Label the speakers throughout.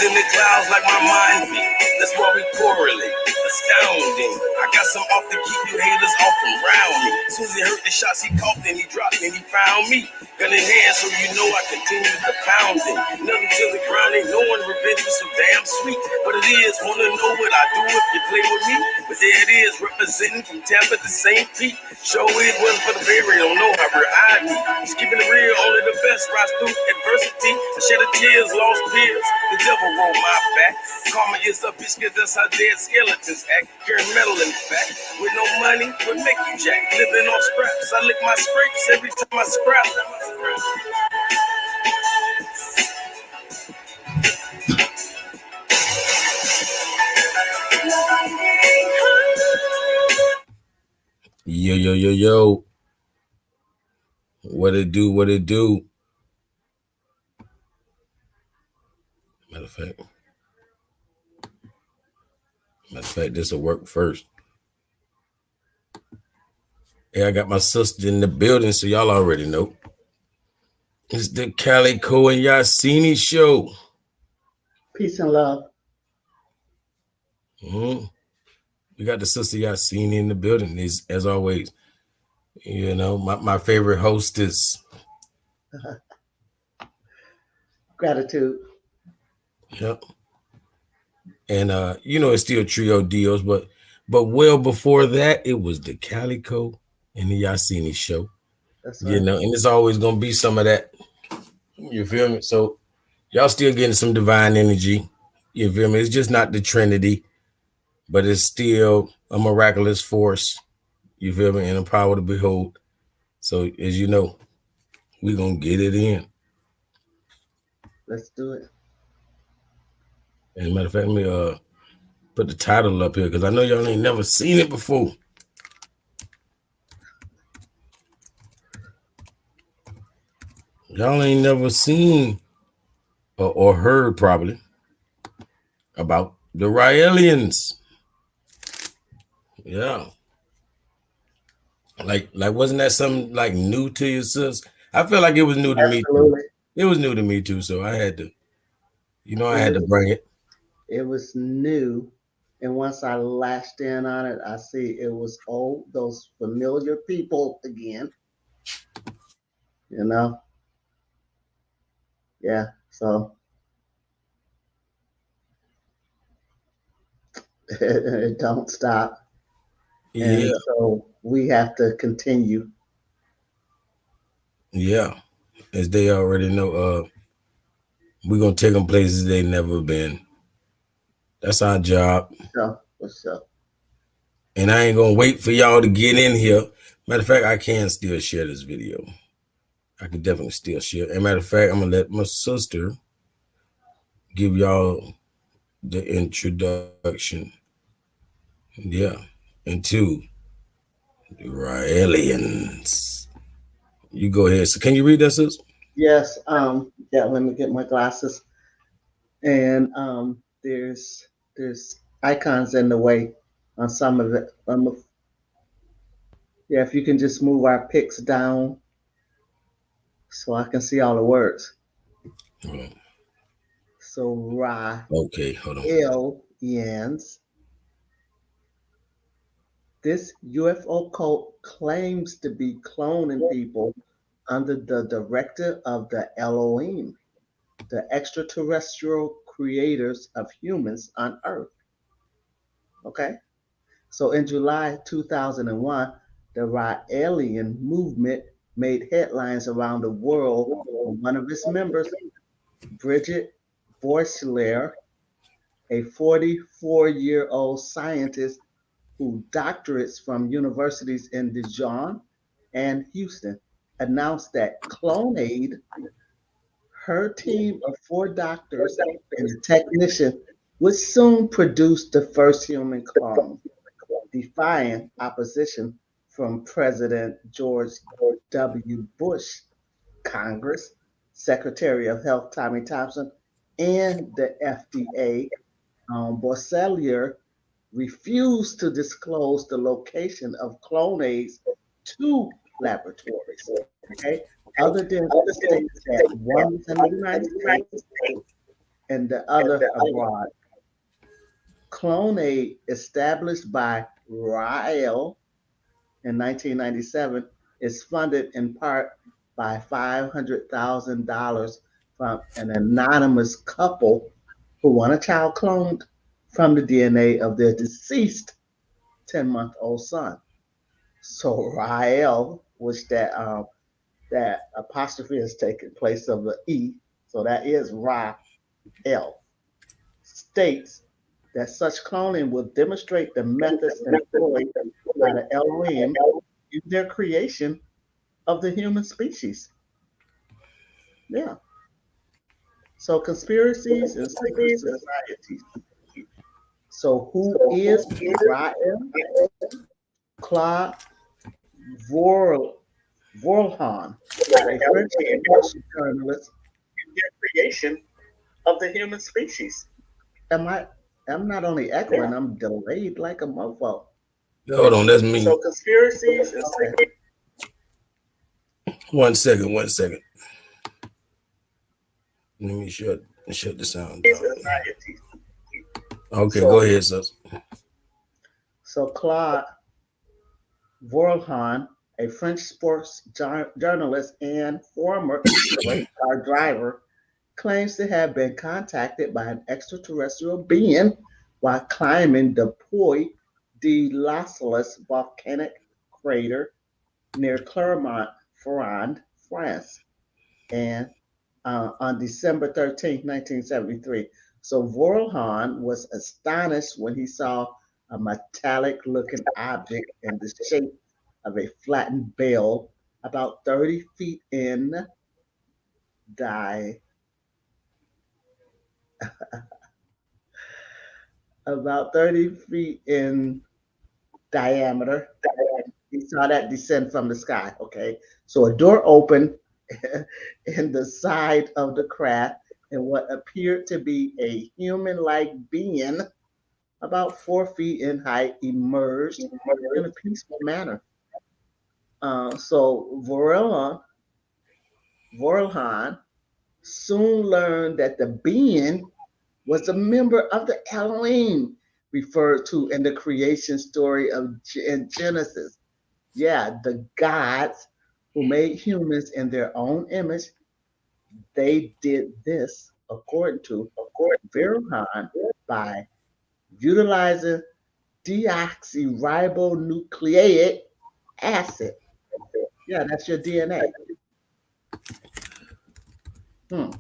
Speaker 1: Voices in the clouds like my mind beat. That's why we correlate. Astounding. I got some off to keep you haters off from round me. Soon as he heard the shots, he coughed and he dropped and he found me. Gun in hand, so you know I continue the pounding. Nothing to the ground, ain't no one revenge is so damn sweet. But it is, wanna know what I do if you play with me? But there it is, representing from Tampa to St. Pete. Show is one for the Bay Area, don't know how real I be. Just keeping it real, only the best rise through adversity. I shed the tears, lost peers, the devil rolled my back. Karma is a bitch, cause that's how dead skeletons act. Carrying metal in fact, with no money, what make you jack? Living off scraps, I lick my scrapes every time I scrap. Yo, yo, yo, yo. What it do, what it do? Matter of fact, this will work first. Hey, I got my sister in the building, so y'all already know. It's the Calico and Yassini show.
Speaker 2: Peace and love.
Speaker 1: Mm-hmm. We got the sister Yassini in the building, as always. You know, my favorite hostess.
Speaker 2: Gratitude.
Speaker 1: Yep. And you know, it's still Trio Dios, but well before that, it was the Calico and the Yassini show. That's right. You know, and it's always gonna be some of that. You feel me? So y'all still getting some divine energy. You feel me? It's just not the Trinity, but it's still a miraculous force. You feel me? And a power to behold. So as you know, we're gonna get it in.
Speaker 2: Let's do it.
Speaker 1: And matter of fact, let me put the title up here because I know y'all ain't never seen it before. Y'all ain't never seen or heard probably about the Raellians. Yeah. Like wasn't that something like new to you, sis? I feel like it was new to me too. It was new to me too, so I had to, I had to bring it.
Speaker 2: It was new, and once I lashed in on it, I see it was those familiar people again. You know? Yeah, so it don't stop.
Speaker 1: Yeah.
Speaker 2: And so we have to continue.
Speaker 1: Yeah. As they already know, we're gonna take them places they've never been. That's our job.
Speaker 2: What's up?
Speaker 1: And I ain't gonna wait for y'all to get in here. Matter of fact, I can still share this video. I can definitely still share. As a matter of fact, I'm gonna let my sister give y'all the introduction. Yeah, into the Raellians. You go ahead. So can you read that, sis?
Speaker 2: Yes. Yeah, let me get my glasses. And there's icons in the way on some of it. Yeah, if you can just move our pics down so I can see all the words.
Speaker 1: Hold on.
Speaker 2: So
Speaker 1: okay, hold on.
Speaker 2: ELiens. This UFO cult claims to be cloning people under the directive of the Elohim, the extraterrestrial creators of humans on Earth. Okay? So in July 2001, the Raellian movement made headlines around the world when one of its members, Bridget Boisselier, a 44-year-old scientist who doctorates from universities in Dijon and Houston, announced that CloneAid, her team of 4 doctors and a technician, would soon produce the first human clone, defying opposition from President George W. Bush, Congress, Secretary of Health Tommy Thompson, and the FDA. Boisselier refused to disclose the location of CloneAid's 2 laboratories. Okay, other than stating that one was in the United States and the other abroad. Clonade, established by Rael in 1997, is funded in part by $500,000 from an anonymous couple who want a child cloned from the DNA of their deceased 10-month-old son. So Rael, which that apostrophe is taking place of the E, so that is Rael, states that such cloning will demonstrate the methods employed by the Elohim in their creation of the human species. Yeah. So conspiracies and secret societies. So who is Rael? Claude Vor- Vorlhan, a French sports journalist in their creation of the human species. Am I? I'm not only echoing, I'm delayed like a mofo.
Speaker 1: Hold on, that's me.
Speaker 2: So conspiracies and secret.
Speaker 1: 1 second, 1 second. Let me shut the sound down. Okay, go ahead, sis.
Speaker 2: So Claude Vorlhan, a French sports journalist and former race car driver, claims to have been contacted by an extraterrestrial being while climbing the Puy de Lascelles volcanic crater near Clermont-Ferrand, France, and on December 13, 1973. So Vorlhan was astonished when he saw a metallic looking object in the shape of a flattened bell about 30 feet in di- about 30 feet in diameter. He saw that descend from the sky. Okay. So a door opened in the side of the craft, and what appeared to be a human like being about 4 feet in height emerged in a peaceful manner. So Vorlhan soon learned that the being was a member of the Elohim referred to in the creation story of in Genesis. Yeah, the gods who made humans in their own image, they did this according to Verhan by utilizing deoxyribonucleic acid. Yeah, that's your DNA. Hmm.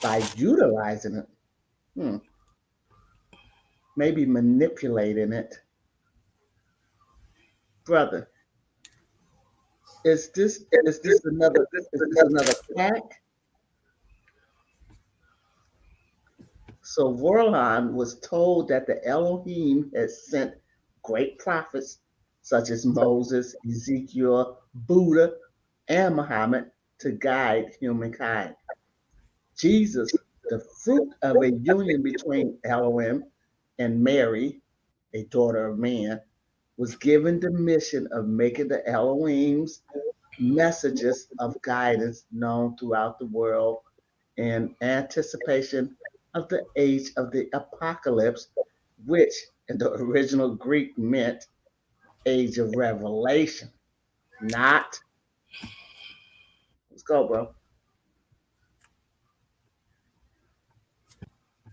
Speaker 2: By utilizing it, hmm. Maybe manipulating it, brother. Is this another fact? So Vorlon was told that the Elohim had sent great prophets such as Moses, Ezekiel, Buddha, and Muhammad to guide humankind. Jesus, the fruit of a union between Elohim and Mary, a daughter of man, was given the mission of making the Elohim's messages of guidance known throughout the world in anticipation of the age of the apocalypse, which in the original Greek meant age of revelation, not, let's go, bro.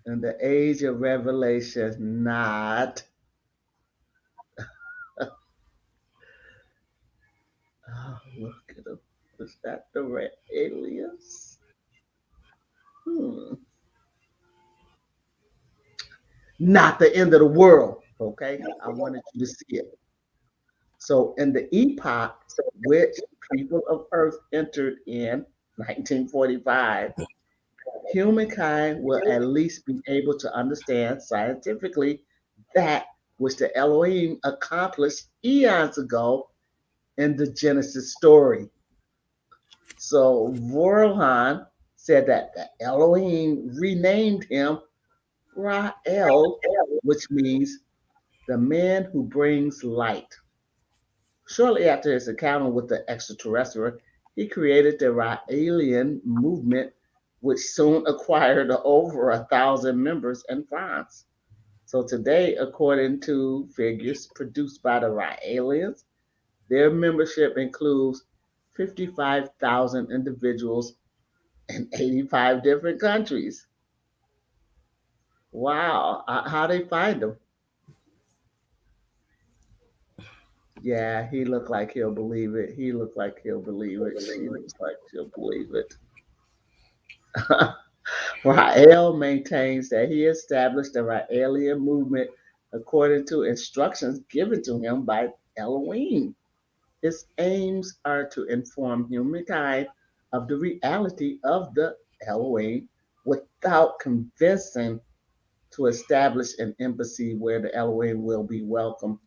Speaker 2: In the age of revelation, not, oh, look at them. Was that the Raellians? Hmm. Not the end of the world, okay? I wanted you to see it. So, in the epoch which people of Earth entered in 1945, humankind will at least be able to understand scientifically that which the Elohim accomplished eons ago in the Genesis story. So Vorlhan said that the Elohim renamed him Rael, which means the man who brings light. Shortly after his encounter with the extraterrestrial, he created the Raellian movement, which soon acquired over 1,000 members in France. So today, according to figures produced by the Raellians, their membership includes 55,000 individuals in 85 different countries. Wow, how they find them? Yeah, he looked like he'll believe it. He looked like he'll believe it. She looks like she'll believe it. Rael maintains that he established the Raelian movement according to instructions given to him by Elohim. Its aims are to inform humankind of the reality of the Elohim without convincing, to establish an embassy where the Elohim will be welcome,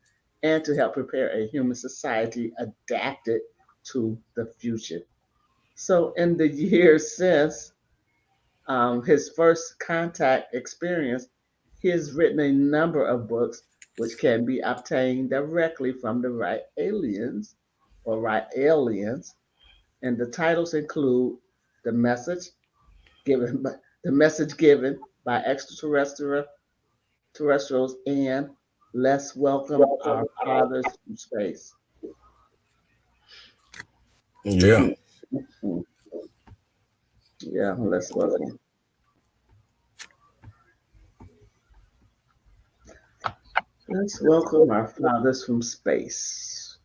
Speaker 2: and to help prepare a human society adapted to the future. So, in the years since his first contact experience, he has written a number of books which can be obtained directly from the Raelians or Raellians, and the titles include "The Message Given by, the Message Given by Extraterrestrials" and "Let's Welcome Our Fathers from Space."
Speaker 1: Yeah.
Speaker 2: Mm, yeah, let's welcome. Let's welcome our fathers from space.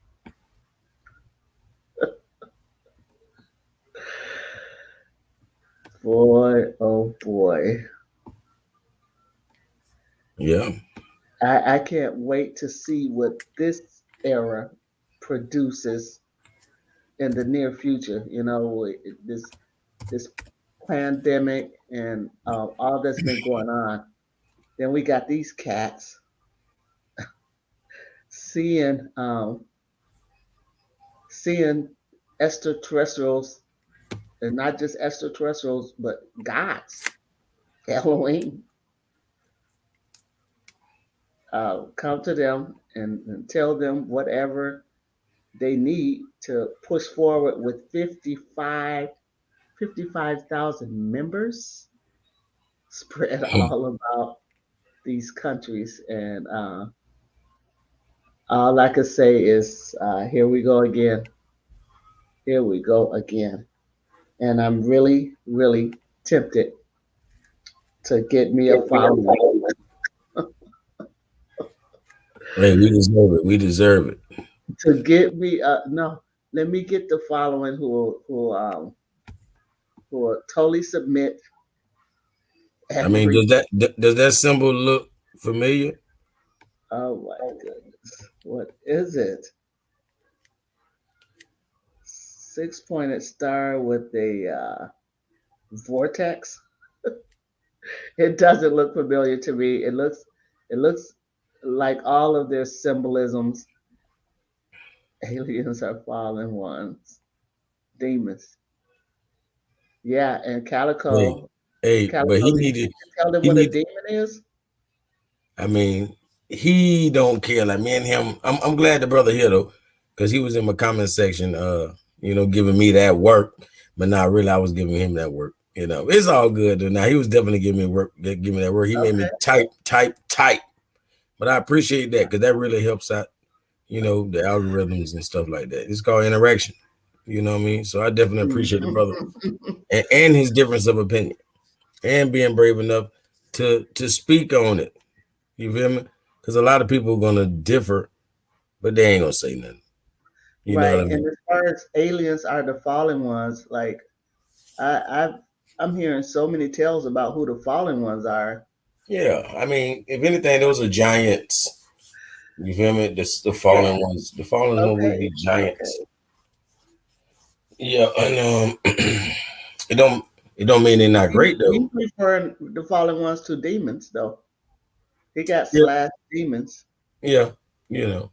Speaker 2: Boy, oh boy.
Speaker 1: Yeah.
Speaker 2: I can't wait to see what this era produces in the near future. You know, this pandemic and all that's been going on. Then we got these cats seeing seeing extraterrestrials, and not just extraterrestrials, but gods, Elohim, come to them and tell them whatever they need to push forward with 55,000 members spread all about these countries. And all I can say is, here we go again. Here we go again. And I'm really, really tempted to get me a following.
Speaker 1: Hey, we deserve it. We deserve it.
Speaker 2: To get me, no, let me get the following who will totally submit
Speaker 1: I mean,
Speaker 2: every.
Speaker 1: does that symbol look familiar?
Speaker 2: Oh my goodness, what is it? Six-pointed star with a vortex. It doesn't look familiar to me. It looks like all of their symbolisms. Aliens are fallen ones, demons. Yeah, and
Speaker 1: Hey,
Speaker 2: Calico,
Speaker 1: but
Speaker 2: Calico, you can tell them
Speaker 1: he
Speaker 2: what a
Speaker 1: need.
Speaker 2: demon is.
Speaker 1: I mean, he don't care. Like me and him, I'm glad the brother here though, because he was in my comment section, giving me that work, but not really. I was giving him that work. It's all good. Now he was definitely giving me work, giving me that work. He made me
Speaker 2: Okay.
Speaker 1: type, but I appreciate that because that really helps out. The algorithms and stuff like that. It's called interaction. You know what I mean? So I definitely appreciate the brother and his difference of opinion and being brave enough to speak on it. You feel me? Because a lot of people are gonna differ, but they ain't gonna say nothing. You know what
Speaker 2: Right.
Speaker 1: I
Speaker 2: And
Speaker 1: mean?
Speaker 2: as far as aliens are the fallen ones, like I I'm hearing so many tales about who the fallen ones are.
Speaker 1: Yeah. I mean, if anything, those are giants. You feel me? The
Speaker 2: Yeah.
Speaker 1: fallen ones. The fallen ones would
Speaker 2: Okay.
Speaker 1: be
Speaker 2: Okay.
Speaker 1: giants. Yeah, and it don't it don't mean they're not great
Speaker 2: He's
Speaker 1: though.
Speaker 2: referring the fallen ones to demons, though. He got
Speaker 1: Yeah,
Speaker 2: slash demons.
Speaker 1: yeah, you know.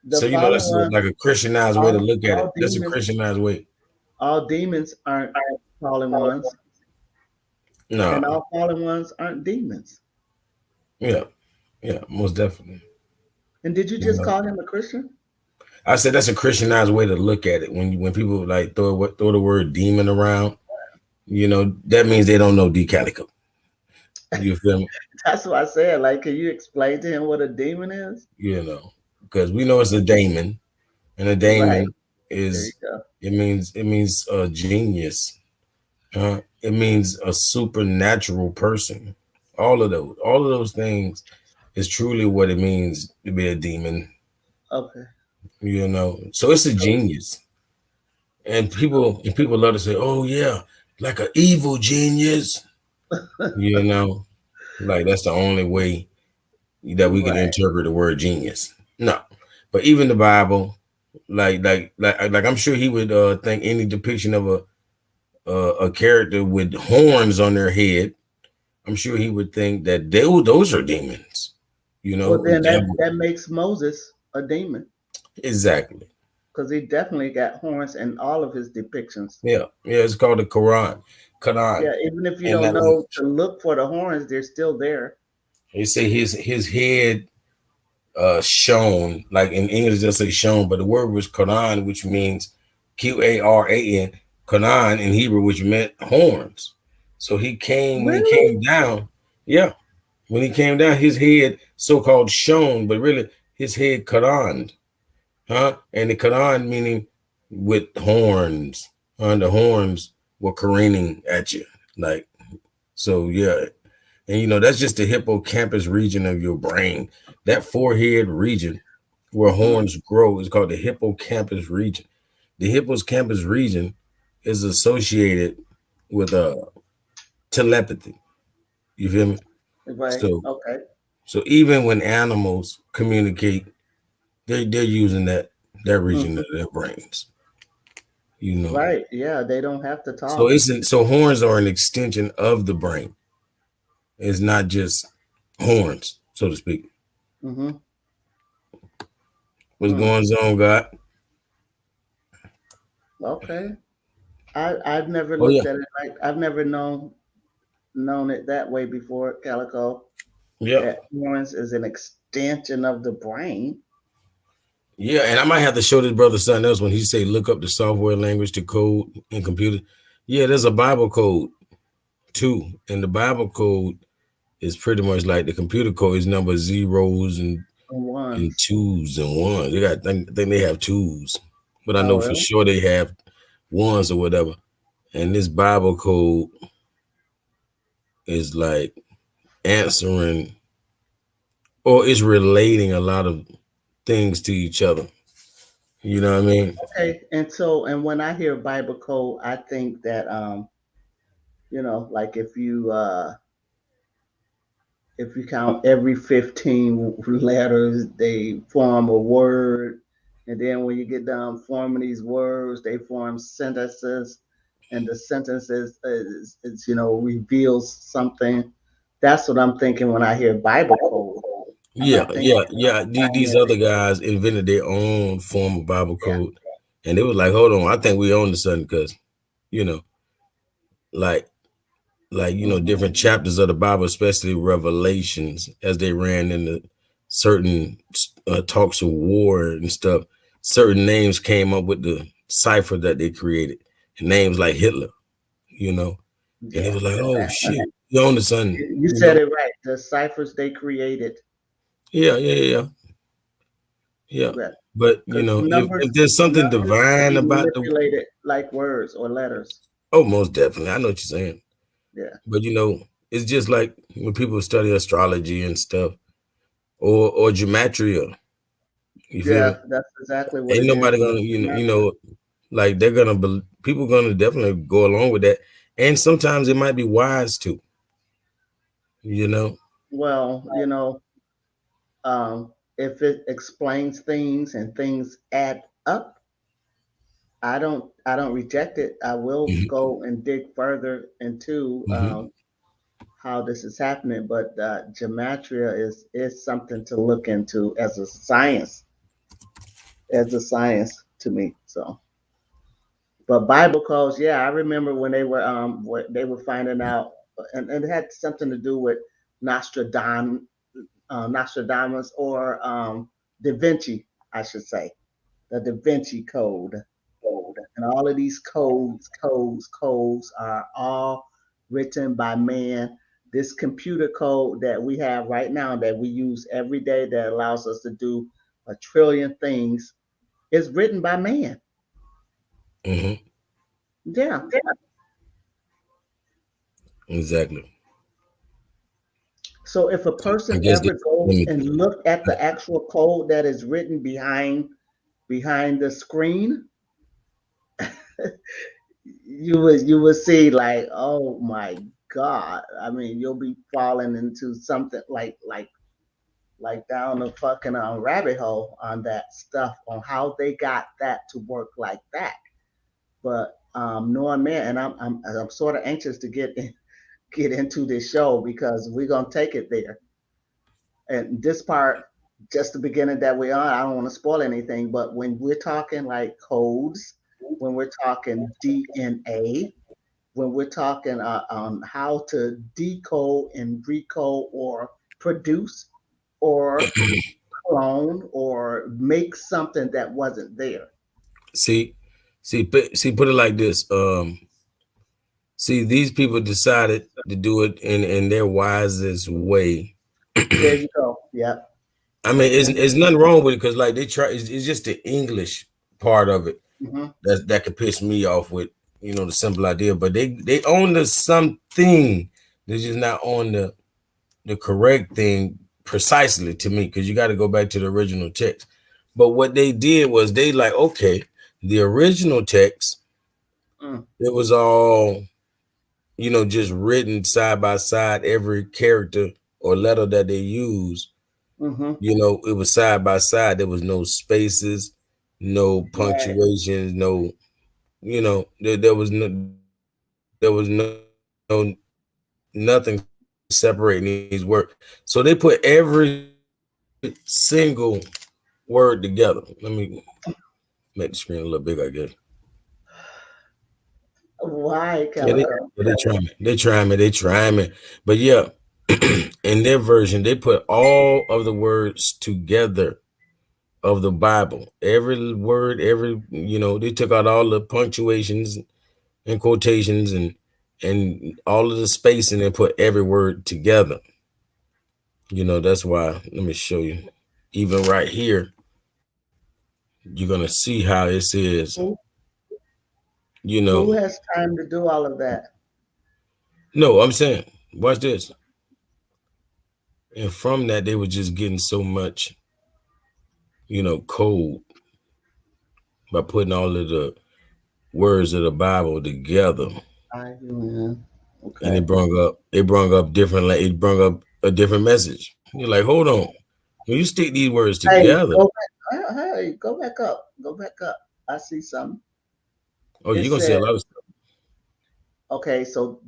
Speaker 2: The
Speaker 1: So
Speaker 2: fallen
Speaker 1: that's
Speaker 2: ones,
Speaker 1: like a Christianized way to look at
Speaker 2: all
Speaker 1: it. That's a
Speaker 2: demons,
Speaker 1: Christianized way.
Speaker 2: all demons aren't fallen ones, and
Speaker 1: No,
Speaker 2: all fallen ones aren't demons.
Speaker 1: yeah, yeah, most definitely.
Speaker 2: And did you
Speaker 1: You
Speaker 2: just
Speaker 1: know,
Speaker 2: call him a Christian?
Speaker 1: I said that's a Christianized way to look at it. When people like throw the word demon around, that means they don't know decalico. You feel me?
Speaker 2: That's what I said. Like, can you explain to him what a demon is?
Speaker 1: You know, because we know it's a daemon, and a
Speaker 2: Right.
Speaker 1: daemon
Speaker 2: There you
Speaker 1: is
Speaker 2: go.
Speaker 1: it means a genius. It means a supernatural person. All of those things is truly what it means to be a demon.
Speaker 2: Okay.
Speaker 1: So it's a
Speaker 2: So,
Speaker 1: genius, and
Speaker 2: so
Speaker 1: people love to say, "Oh yeah, like an evil genius." You know, like that's the only way that we can
Speaker 2: right.
Speaker 1: interpret the word genius. No, but even the Bible, like I'm sure he would think any depiction of a character with horns on their head. I'm sure he would think that those are demons.
Speaker 2: Well,
Speaker 1: The
Speaker 2: then
Speaker 1: devil.
Speaker 2: that makes Moses a demon
Speaker 1: Exactly.
Speaker 2: because he definitely got horns in all of his depictions.
Speaker 1: Yeah, yeah. It's called the Quran.
Speaker 2: Yeah,
Speaker 1: Quran.
Speaker 2: even if you
Speaker 1: And
Speaker 2: don't
Speaker 1: that
Speaker 2: know to look for the horns, they're still there.
Speaker 1: they say his head shone, like in English they'll say shone, but the word was Quran, which means Quran, Quran in Hebrew, which meant horns. So when he
Speaker 2: Really?
Speaker 1: came down, yeah, when he came down, his head so-called shone, but really his head Quran, huh? And the Quran meaning with horns, the horns were careening at you, like so. Yeah, and that's just the hippocampus region of your brain. That forehead region where
Speaker 2: Mm,
Speaker 1: horns grow is called the hippocampus region. The hippocampus region is associated with telepathy. You feel me?
Speaker 2: right.
Speaker 1: So
Speaker 2: Okay.
Speaker 1: so even when animals communicate, they're using that region of
Speaker 2: Hmm.
Speaker 1: their brains. You know.
Speaker 2: Right. Yeah, they don't have to
Speaker 1: So
Speaker 2: talk.
Speaker 1: isn't so horns are an extension of the brain. It's not just horns, so to speak.
Speaker 2: Hmm.
Speaker 1: What's
Speaker 2: Mm,
Speaker 1: going on, God?
Speaker 2: okay. I've never
Speaker 1: Oh yeah.
Speaker 2: looked at it like I've never known it that way before, Calico.
Speaker 1: Yeah.
Speaker 2: That horns is an extension of the brain.
Speaker 1: Yeah, and I might have to show this brother something else when he say look up the software language to code in computer. Yeah, there's a Bible code too, and the Bible code is pretty much like the computer code is number zeros and
Speaker 2: Ones.
Speaker 1: twos and ones. They got I think they have twos, but I
Speaker 2: Oh,
Speaker 1: know for
Speaker 2: really?
Speaker 1: sure they have ones or whatever. And this Bible code is like answering or is relating a lot of things to each other. You know what I mean?
Speaker 2: Okay. And when I hear Bible code, I think that like if you count every 15 letters, they form a word. And then when you get down forming these words, they form sentences. And the sentences reveals something. That's what I'm thinking when I hear Bible code. I'm
Speaker 1: Yeah,
Speaker 2: not thinking
Speaker 1: yeah, yeah. These other guys invented their own form of Bible
Speaker 2: yeah.
Speaker 1: code, and they was like, "Hold on, I think we own to something," because you know, like,
Speaker 2: Hmm.
Speaker 1: different chapters of the Bible, especially Revelations, as they ran into certain talks of war and stuff. Certain names came up with the cipher that they created, and names like Hitler, you know, and it
Speaker 2: Yeah.
Speaker 1: was like, "Oh shit, we own to something,"
Speaker 2: You said it right. The ciphers they created.
Speaker 1: Yeah, yeah, yeah, yeah.
Speaker 2: That
Speaker 1: But
Speaker 2: because
Speaker 1: if there's something
Speaker 2: numbers can
Speaker 1: divine
Speaker 2: be
Speaker 1: about the
Speaker 2: manipulated like words or letters.
Speaker 1: oh, most definitely, I know what you're saying.
Speaker 2: Yeah.
Speaker 1: But it's just like when people study astrology and stuff, or gematria. You feel
Speaker 2: Yeah,
Speaker 1: me?
Speaker 2: that's exactly what
Speaker 1: Ain't
Speaker 2: it is.
Speaker 1: nobody gonna like they're gonna people gonna definitely go along with that, and sometimes it might be wise too. You know.
Speaker 2: Well, if it explains things and things add up, I don't reject it. I will
Speaker 1: Hmm.
Speaker 2: go and dig further into
Speaker 1: Hmm.
Speaker 2: how this is happening. But gematria is something to look into as a science to me. So, but Bible codes, yeah, I remember when they were they were finding out, and it had something to do with Nostradamus or Da Vinci, I should say, the Da Vinci Code. And all of these codes are all written by man. This computer code that we have right now that we use every day that allows us to do a trillion things is written by man.
Speaker 1: Hmm.
Speaker 2: Yeah.
Speaker 1: Exactly.
Speaker 2: So if a
Speaker 1: I
Speaker 2: person
Speaker 1: guess
Speaker 2: ever
Speaker 1: this.
Speaker 2: goes and look at the actual code that is written behind the screen, you would see like, oh my God. I mean, you'll be falling into something like down a fucking rabbit hole on that stuff on how they got that to work like that. But knowing man, and I'm sort of anxious to get into this show because we're gonna take it there. And this part, just the beginning that we're on, I don't want to spoil anything, but when we're talking like codes, when we're talking DNA, when we're talking on how to decode and recode or produce or clone or make something that wasn't there.
Speaker 1: See, see, put it like this. See, these people decided to do it in their wisest way.
Speaker 2: There you go. Yep.
Speaker 1: I mean,
Speaker 2: And
Speaker 1: it's nothing wrong with it because like they try. It's just the English part of it
Speaker 2: mm-hmm,
Speaker 1: that could piss me off with the simple idea. But they own the something. They're just not on the correct thing precisely to me because you got to go back to the original text. But what they did was they like okay, the original text
Speaker 2: mm,
Speaker 1: it was all just written side by side, every character or letter that they use,
Speaker 2: mm-hmm,
Speaker 1: it was side by side. There was no spaces, no
Speaker 2: right.
Speaker 1: punctuations, no, there was nothing separating these words. So they put every single word together. Let me make the screen a little big, I guess.
Speaker 2: Why,
Speaker 1: Yeah,
Speaker 2: Calico?
Speaker 1: they try me. They try me. But yeah, in their version, they put all of the words together of the Bible. Every word, they took out all the punctuations and quotations and all of the spacing and put every word together. That's why. Let me show you. Even right here, you're gonna see how it says.
Speaker 2: Who
Speaker 1: You know,
Speaker 2: who has time to do all of that?
Speaker 1: no, I'm saying, watch this. And from that, they were just getting so much, code by putting all of the words of the Bible together,
Speaker 2: Yeah.
Speaker 1: and
Speaker 2: Okay.
Speaker 1: it brought up it brought up a different message. You're like, hold on, when you stick these words
Speaker 2: Hey,
Speaker 1: together,
Speaker 2: go back. Hey, go back up. Go back up. I see something.
Speaker 1: oh,
Speaker 2: It
Speaker 1: you're gonna see
Speaker 2: says,
Speaker 1: a lot of stuff.
Speaker 2: okay, so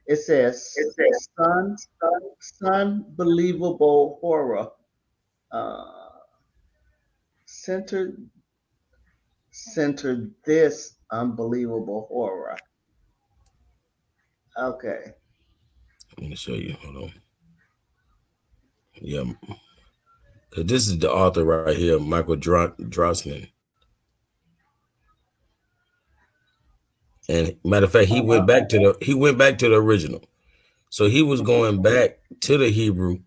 Speaker 2: it says sun believable horror. Uh centered centered this unbelievable horror. Okay.
Speaker 1: Let me show you. Hold on. Yeah, 'cause this is the author right here, Michael Drosnin. And matter of fact,
Speaker 2: Uh-huh.
Speaker 1: he went back to the original. So he was going back to the Hebrew,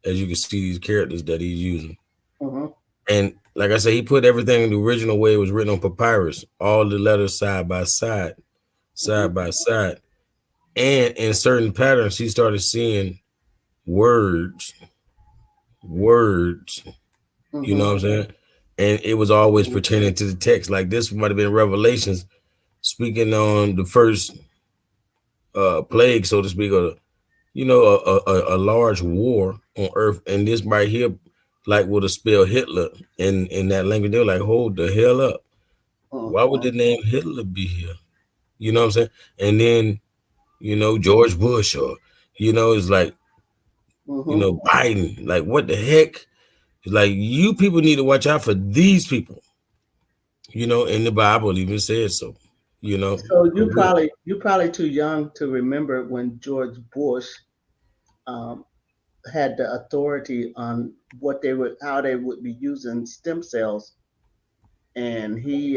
Speaker 1: as you can see these characters that he's using.
Speaker 2: Mm-hmm.
Speaker 1: And like I said, he put everything in the original way it was written on papyrus, all the letters side by side,
Speaker 2: Mm-hmm.
Speaker 1: side by side. And in certain patterns, he started seeing words, words, you know
Speaker 2: Mm-hmm.
Speaker 1: what I'm saying? And it was always pertaining to the text. Like this might have been Revelations speaking on the first plague, so to speak, or a large war on earth. And this right here, like would have spelled Hitler in that language. They're like, hold the hell up. Why would
Speaker 2: Mm-hmm.
Speaker 1: the name Hitler be here? You know what I'm saying? And then, George Bush or, it's like,
Speaker 2: Mm-hmm.
Speaker 1: Biden. Like, what the heck? It's like, you people need to watch out for these people. And the Bible even says so.
Speaker 2: So
Speaker 1: For real.
Speaker 2: you probably too young to remember when George Bush um, had the authority on what they would how they would be using stem cells and he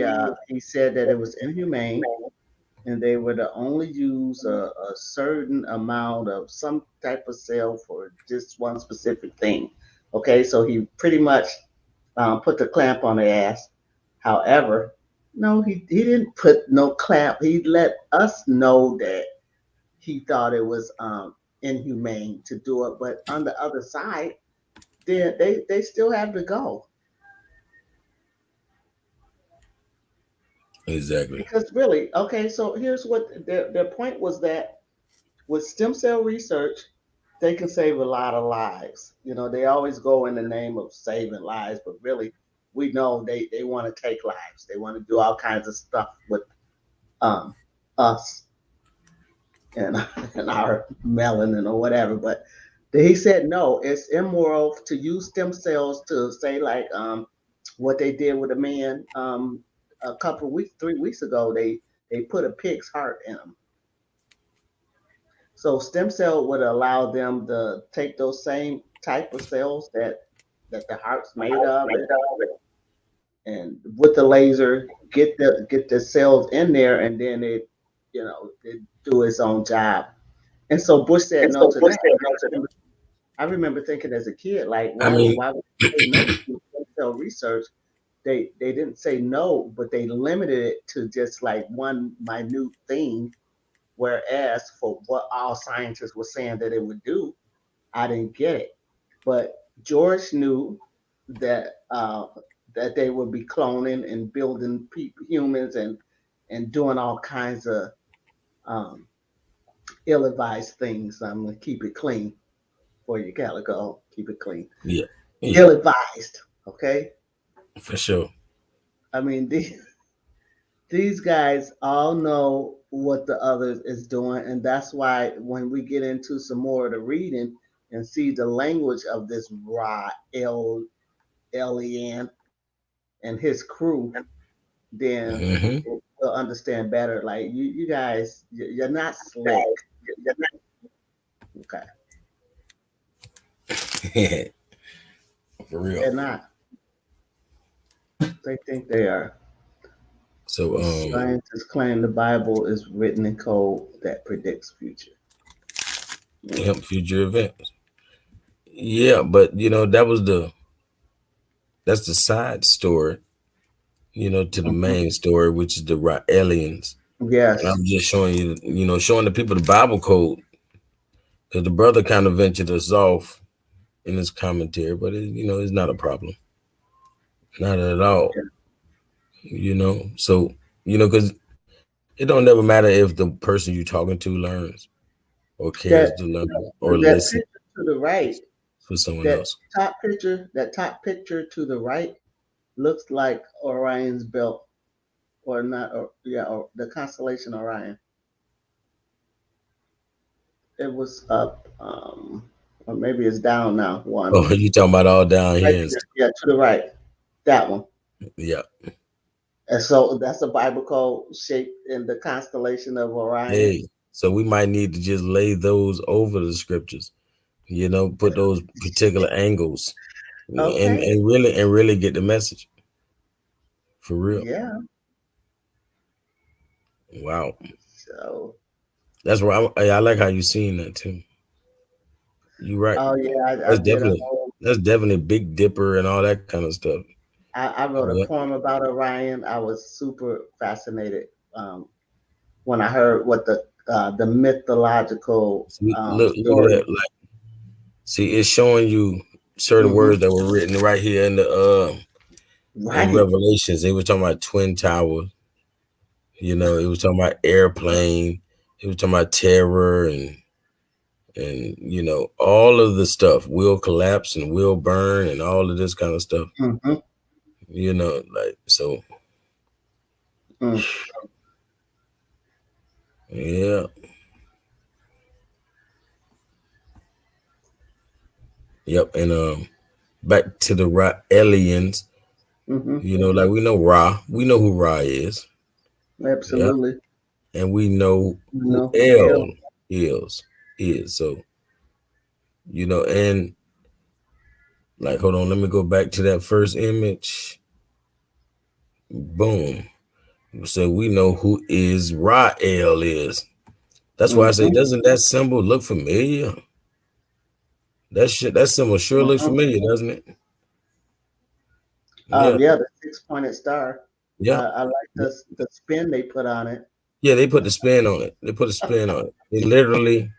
Speaker 2: said that it was inhumane, and they were to only use a certain amount of some type of cell for just one specific thing. Okay, so he pretty much put the clamp on the ass. However, no, he didn't put no clamp. He let us know that he thought it was inhumane to do it. But on the other side, they still have to go.
Speaker 1: Exactly.
Speaker 2: Because really, okay, so here's what their point was, that with stem cell research, they can save a lot of lives. You know, they always go in the name of saving lives, but really, we know they want to take lives. They want to do all kinds of stuff with um, us and, and our melanin or whatever. But he said no, it's immoral to use stem cells to say like what they did with a man a couple of weeks, 3 weeks ago. They put a pig's heart in him. So stem cell would allow them to take those same type of cells that the heart's made of, and with the laser get the cells in there, and then it do its own job. And so Bush said no to that. I remember thinking as a kid, like,
Speaker 1: I mean,
Speaker 2: why would they say no to stem cell research? They didn't say no, but they limited it to just like one minute thing. Whereas for what all scientists were saying that it would do, I didn't get it. But George knew that that they would be cloning and building humans and doing all kinds of um, ill-advised things. I'm gonna keep it clean for you, Calico. Keep it clean.
Speaker 1: yeah, yeah,
Speaker 2: Ill-advised. Okay.
Speaker 1: for sure.
Speaker 2: I mean, these guys all know what the other is doing, and that's why when we get into some more of the reading and see the language of this Elien and his crew, then
Speaker 1: Hmm.
Speaker 2: we'll understand better. Like you guys, you're not slick. Okay,
Speaker 1: For real.
Speaker 2: they're not. They think they are.
Speaker 1: So,
Speaker 2: The scientists claim the Bible is written in code that predicts future.
Speaker 1: yep, future events. Yeah, but that's the side story, to the
Speaker 2: Mhm.
Speaker 1: main story, which is the Raellians. And
Speaker 2: Yes.
Speaker 1: I'm just showing you, showing the people the Bible code, because the brother kind of ventured us off in his commentary, but it's not a problem, not at all.
Speaker 2: Yeah.
Speaker 1: So because it don't never matter if the person you're talking to learns or cares
Speaker 2: That
Speaker 1: to learn or
Speaker 2: that
Speaker 1: listen
Speaker 2: picture to the right,
Speaker 1: for someone
Speaker 2: that
Speaker 1: else.
Speaker 2: top picture to the right looks like Orion's belt, or not, or yeah, or the constellation Orion. It was up, or maybe it's down now. One
Speaker 1: Oh, you talking about all down
Speaker 2: right
Speaker 1: here and
Speaker 2: there,
Speaker 1: stuff.
Speaker 2: yeah, to the right, that one.
Speaker 1: Yeah.
Speaker 2: And so that's a Bible code shaped in the constellation of Orion.
Speaker 1: Hey, so we might need to just lay those over the scriptures, put those particular angles, and
Speaker 2: Okay,
Speaker 1: and really get the message for real.
Speaker 2: yeah.
Speaker 1: Wow.
Speaker 2: So,
Speaker 1: That's where I like how you seen that too. You right.
Speaker 2: oh yeah, I
Speaker 1: That's
Speaker 2: did a
Speaker 1: definitely
Speaker 2: whole.
Speaker 1: that's definitely Big Dipper and all that kind of stuff.
Speaker 2: I wrote a
Speaker 1: Yeah.
Speaker 2: poem about Orion. I was super fascinated when I heard what the mythological
Speaker 1: See, look at
Speaker 2: story.
Speaker 1: that. Like, see, it's showing you certain
Speaker 2: Hmm.
Speaker 1: words that were written right here in
Speaker 2: Right.
Speaker 1: Revelations. They were talking about twin towers. It was talking about airplane. It was talking about terror and all of the stuff will collapse and will burn and all of this kind of stuff.
Speaker 2: Hmm.
Speaker 1: Like so.
Speaker 2: Mm.
Speaker 1: Yeah. Yep. And back to the Raellians.
Speaker 2: Hmm.
Speaker 1: Like we know Ra. We know who Ra is. Yeah.
Speaker 2: Absolutely.
Speaker 1: And we know
Speaker 2: You
Speaker 1: who
Speaker 2: know who
Speaker 1: El
Speaker 2: else?
Speaker 1: is. So and like hold on, let me go back to that first image. Boom. So we know who is Rael is. That's why I say,
Speaker 2: Mm-hmm.
Speaker 1: doesn't that symbol look familiar? That symbol sure looks
Speaker 2: Mm-hmm.
Speaker 1: familiar, doesn't it? Yeah,
Speaker 2: Yeah, the six-pointed star.
Speaker 1: yeah,
Speaker 2: I like
Speaker 1: yeah.
Speaker 2: the spin they put on it.
Speaker 1: Yeah, they put the spin on it. They put a spin on it. They literally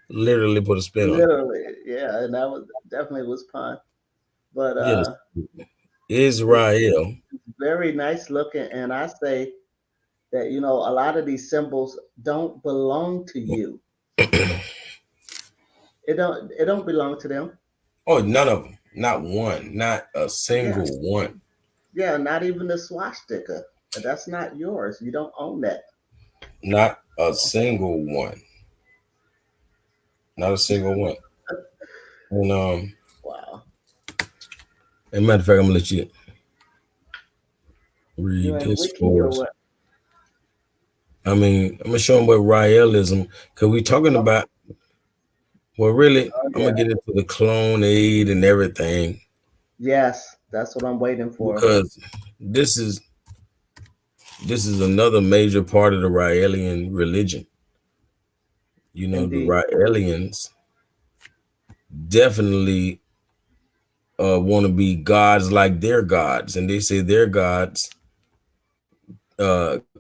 Speaker 1: put a spin on it.
Speaker 2: Literally, yeah, and that was definitely was fun. But
Speaker 1: Yes,
Speaker 2: it's
Speaker 1: Israel.
Speaker 2: very nice looking, and I say that a lot of these symbols don't belong to you. It don't belong to them.
Speaker 1: Oh, none of them. Not one. Not a
Speaker 2: Yeah,
Speaker 1: single one.
Speaker 2: yeah, not even the swastika. That's not yours. You don't own that.
Speaker 1: Not a single one. Not a single one. And
Speaker 2: Wow.
Speaker 1: as a matter of fact, I'm gonna let you
Speaker 2: You
Speaker 1: read
Speaker 2: in
Speaker 1: this
Speaker 2: wiki
Speaker 1: for
Speaker 2: or
Speaker 1: us.
Speaker 2: what?
Speaker 1: I mean, I'm gonna show them what Raelism, because we talking
Speaker 2: Oh,
Speaker 1: about, well, really,
Speaker 2: oh,
Speaker 1: I'm
Speaker 2: yeah.
Speaker 1: gonna get into the clone aid and everything,
Speaker 2: Yes, that's what I'm waiting for.
Speaker 1: because this is this is another major part of the Raelian religion. The
Speaker 2: Indeed.
Speaker 1: Raelians definitely want to be gods like their gods, and they say their gods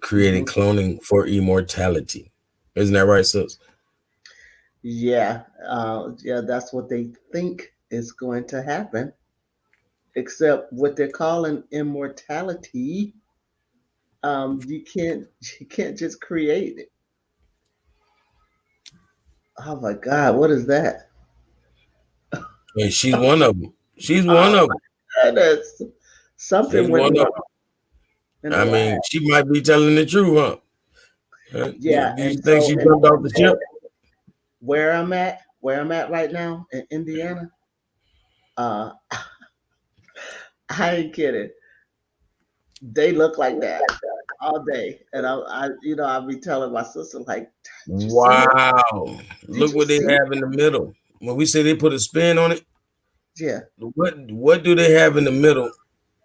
Speaker 1: created
Speaker 2: Hmm.
Speaker 1: cloning for immortality. Isn't that right, sis?
Speaker 2: Yeah, yeah, that's what they think is going to happen. Except what they're calling immortality, you can't you can't just create it. Oh my God, what is that?
Speaker 1: And she's one of them. She's one
Speaker 2: Oh
Speaker 1: of
Speaker 2: my
Speaker 1: them.
Speaker 2: goodness,
Speaker 1: She's
Speaker 2: something went
Speaker 1: one of
Speaker 2: wrong
Speaker 1: them.
Speaker 2: in the
Speaker 1: I
Speaker 2: lab.
Speaker 1: mean, she might be telling the truth, huh?
Speaker 2: Yeah,
Speaker 1: Do you
Speaker 2: and
Speaker 1: think
Speaker 2: so
Speaker 1: she
Speaker 2: and
Speaker 1: jumped off the ship?
Speaker 2: where I'm at right now in Indiana, uh, I ain't kidding. They look like that all day, and I'll be telling my sister like, "Did you see it?
Speaker 1: Wow.
Speaker 2: Did
Speaker 1: Look
Speaker 2: you
Speaker 1: what they
Speaker 2: see it?"
Speaker 1: have in the middle. When we say they put a spin on it,
Speaker 2: Yeah.
Speaker 1: what do they have in the middle?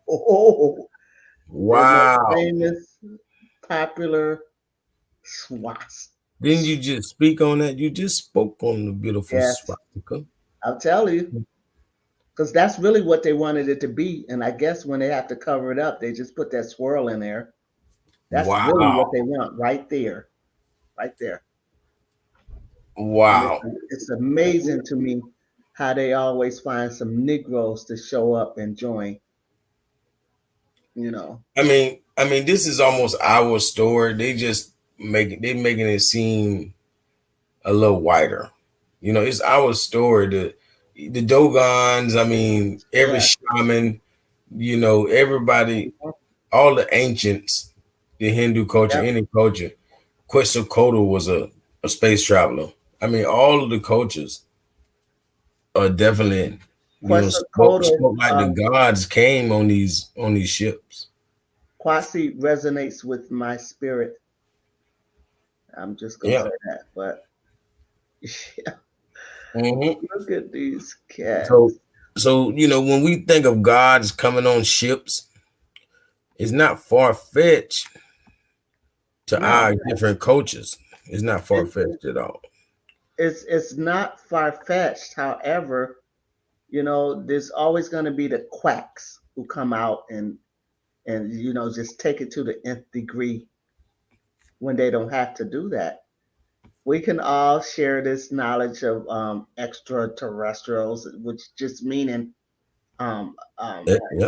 Speaker 2: Oh, their most
Speaker 1: Wow.
Speaker 2: famous, popular swats.
Speaker 1: Didn't you just speak on that? You just spoke on the beautiful
Speaker 2: Yes,
Speaker 1: swastika.
Speaker 2: I'll tell you, because that's really what they wanted it to be. And I guess when they have to cover it up, they just put that swirl in there. That's really what
Speaker 1: Wow.
Speaker 2: they want right there, right there. And
Speaker 1: Wow.
Speaker 2: it's amazing to me how they always find some Negroes to show up and join. You know,
Speaker 1: I mean, this is almost our story. They making it seem a little wider. It's our story. The Dogons, I mean, every
Speaker 2: yeah,
Speaker 1: shaman, everybody, all the ancients, the Hindu culture,
Speaker 2: yep.
Speaker 1: any culture, Quetzalcoatl was a space traveler. I mean, all of the cultures are definitely,
Speaker 2: Quetzalcoatl,
Speaker 1: spoke like the gods came on these ships.
Speaker 2: Quasi resonates with my spirit. I'm just gonna
Speaker 1: Yeah.
Speaker 2: say that. But yeah,
Speaker 1: Hmm.
Speaker 2: look at these cats.
Speaker 1: So, when we think of gods coming on ships, it's not far fetched to
Speaker 2: No,
Speaker 1: our different cultures. It's not far
Speaker 2: it,
Speaker 1: fetched at all.
Speaker 2: it's not far fetched. However, there's always going to be the quacks who come out and just take it to the nth degree when they don't have to do that. We can all share this knowledge of extraterrestrials, which just meaning
Speaker 1: Yeah,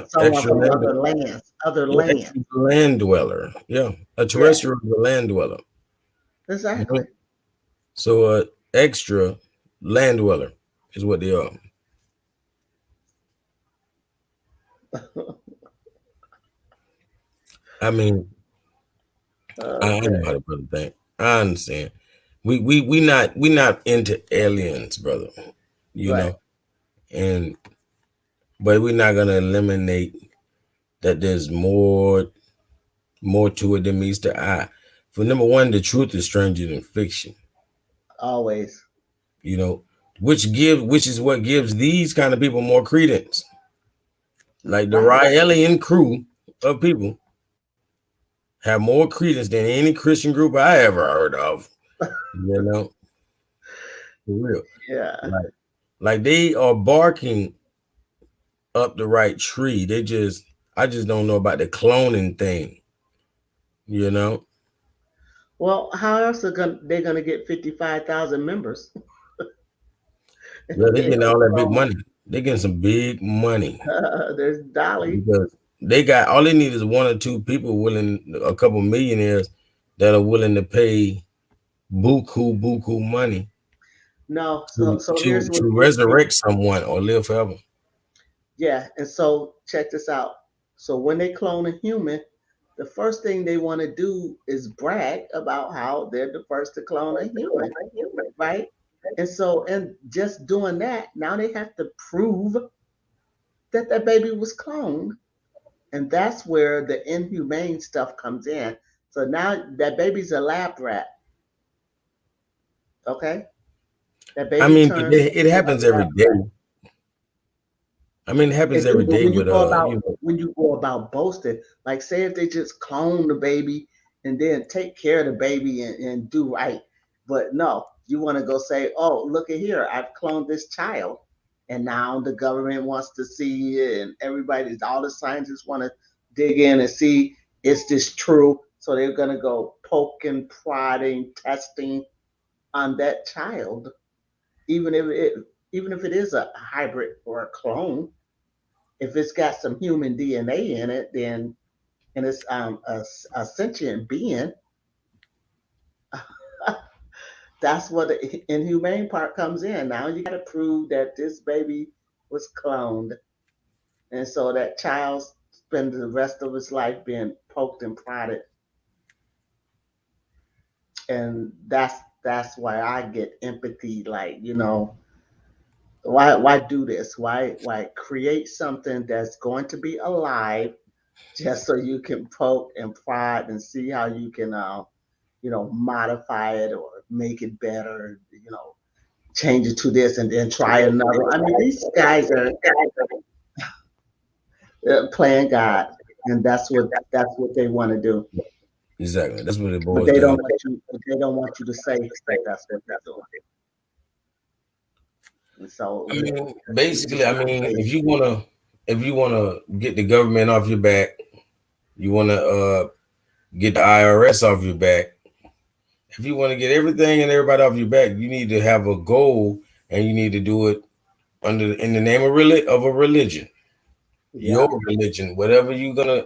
Speaker 2: someone
Speaker 1: extra
Speaker 2: from
Speaker 1: land.
Speaker 2: other lands, other
Speaker 1: Yeah,
Speaker 2: lands.
Speaker 1: extra land dweller. Yeah, a
Speaker 2: Yeah,
Speaker 1: terrestrial land dweller.
Speaker 2: exactly.
Speaker 1: Mhm. So, extra land dweller is what they are. I mean, I
Speaker 2: Okay,
Speaker 1: know how to put it thing. I understand. We not into aliens, brother. You
Speaker 2: right.
Speaker 1: know, and but we're not gonna eliminate that there's more to it than meets the eye. For number one, the truth is stranger than fiction.
Speaker 2: Always.
Speaker 1: You know, which is what gives these kind of people more credence. Like the
Speaker 2: Right.
Speaker 1: Raelian crew of people, have more credence than any Christian group I ever heard of. You know, for real.
Speaker 2: Yeah.
Speaker 1: Like, like they are barking up the right tree. I just don't know about the cloning thing. You know,
Speaker 2: Well, how else are they gonna get 55,000 members?
Speaker 1: yeah, they
Speaker 2: They
Speaker 1: getting
Speaker 2: don't
Speaker 1: all that big
Speaker 2: clone.
Speaker 1: money. They getting some big money
Speaker 2: There's Dolly.
Speaker 1: because they got all they need is one or two people willing, a couple millionaires that are willing to pay buku money
Speaker 2: No, so here's what
Speaker 1: to
Speaker 2: you see.
Speaker 1: resurrect someone or live forever.
Speaker 2: Yeah, and so check this out. So when they clone a human, the first thing they want to do is brag about how they're the first to clone a human, right? And so, and just doing that, now they have to prove that that baby was cloned. And that's where the inhumane stuff comes in. So now that baby's a lab rat, okay? That
Speaker 1: I
Speaker 2: baby
Speaker 1: mean, but
Speaker 2: turns
Speaker 1: it
Speaker 2: into a
Speaker 1: happens every
Speaker 2: lab
Speaker 1: day.
Speaker 2: rat.
Speaker 1: I mean, it happens
Speaker 2: It do,
Speaker 1: every
Speaker 2: but
Speaker 1: day. But
Speaker 2: when you go about boasting, like say if they just clone the baby and then take care of the baby and do right, but no, you want to go say, oh, look at here, I've cloned this child, and now the government wants to see it, and all the scientists want to dig in and see is this true. So they're gonna go poking, prodding, testing on that child, even if it even if it is a hybrid or a clone. If it's got some human DNA in it, then and it's a sentient being, that's what the inhumane part comes in. Now you got to prove that this baby was cloned, and so that child spends the rest of his life being poked and prodded, and that's why I get empathy. Like why do this? Why create something that's going to be alive just so you can poke and prod and see how you can modify it or make it better, change it to this and then try another. I mean, these guys are playing God, and that's what they want to do.
Speaker 1: exactly, that's what it
Speaker 2: But
Speaker 1: boils
Speaker 2: they
Speaker 1: down
Speaker 2: don't
Speaker 1: to.
Speaker 2: want you. But they don't want you to say that that's what they're doing. And so
Speaker 1: I mean,
Speaker 2: you
Speaker 1: basically,
Speaker 2: just
Speaker 1: I
Speaker 2: gotta
Speaker 1: mean,
Speaker 2: face
Speaker 1: if you wanna get the government off your back, you wanna get the IRS off your back. If you want to get everything and everybody off your back, you need to have a goal, and you need to do it in the name of a religion,
Speaker 2: it.
Speaker 1: your
Speaker 2: Yeah,
Speaker 1: religion, whatever you gonna,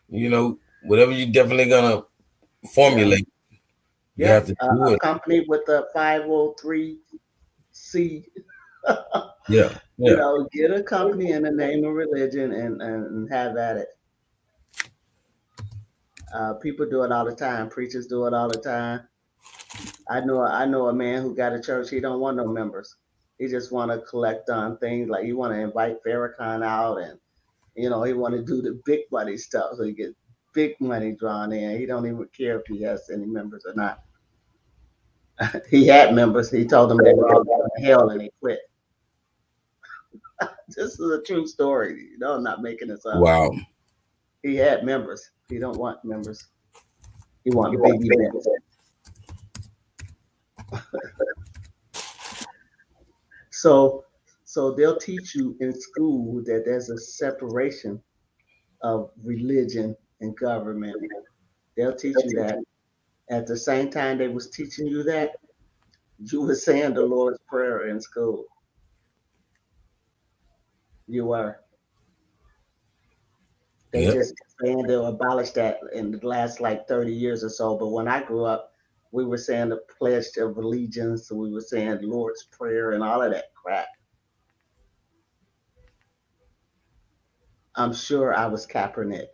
Speaker 1: you know, whatever you definitely gonna
Speaker 2: yeah,
Speaker 1: formulate. You
Speaker 2: yeah.
Speaker 1: have to do
Speaker 2: A
Speaker 1: it.
Speaker 2: company with a 503c.
Speaker 1: Yeah, yeah.
Speaker 2: Get a company in the name of religion and have at it. People do it all the time. Preachers do it all the time. I know a man who got a church. He don't want no members. He just want to collect on things like he want to invite Farrakhan out, and he want to do the big money stuff so he get big money drawn in. He don't even care if he has any members or not. He had members. He told them they were all going to hell and they quit. This is a true story. I'm not making this up.
Speaker 1: Wow.
Speaker 2: He had members. He don't want members. He want big events. So so they'll teach you in school that there's a separation of religion and government. They'll teach you that. At the same time they was teaching you that, you were saying the Lord's Prayer in school. You were. They
Speaker 1: Yep.
Speaker 2: just saying they'll abolish that in the last like 30 years or so. But when I grew up, we were saying the Pledge of Allegiance, we were saying Lord's Prayer and all of that crap. I'm sure I was Kaepernick.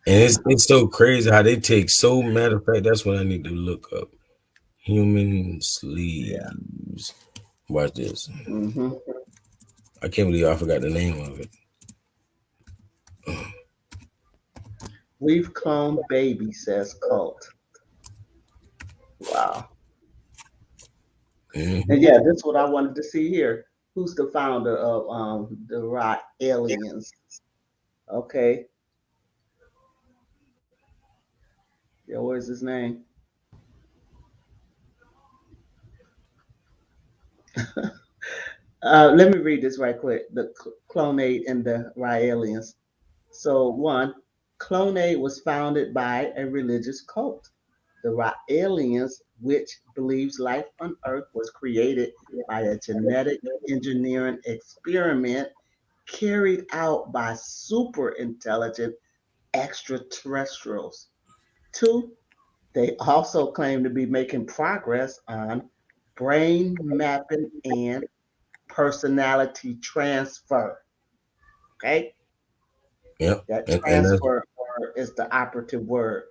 Speaker 1: And it's so crazy how they take so matter of fact. That's what I need to look up. Human
Speaker 2: Yeah.
Speaker 1: sleeves. Watch this.
Speaker 2: Hmm.
Speaker 1: I can't believe I forgot the name of it.
Speaker 2: We've cloned baby, says cult. Wow. And
Speaker 1: Hmm.
Speaker 2: yeah, this is what I wanted to see here. Who's the founder of the Raellians? Okay, yeah, what is his name? Let me read this right quick. The clonate and the Raellians. So, one, clonate was founded by a religious cult. The Raellians, which believes life on Earth was created by a genetic engineering experiment carried out by super intelligent extraterrestrials. Two, they also claim to be making progress on brain mapping and personality transfer. Okay,
Speaker 1: Yep.
Speaker 2: that
Speaker 1: And that's
Speaker 2: transfer is the operative word.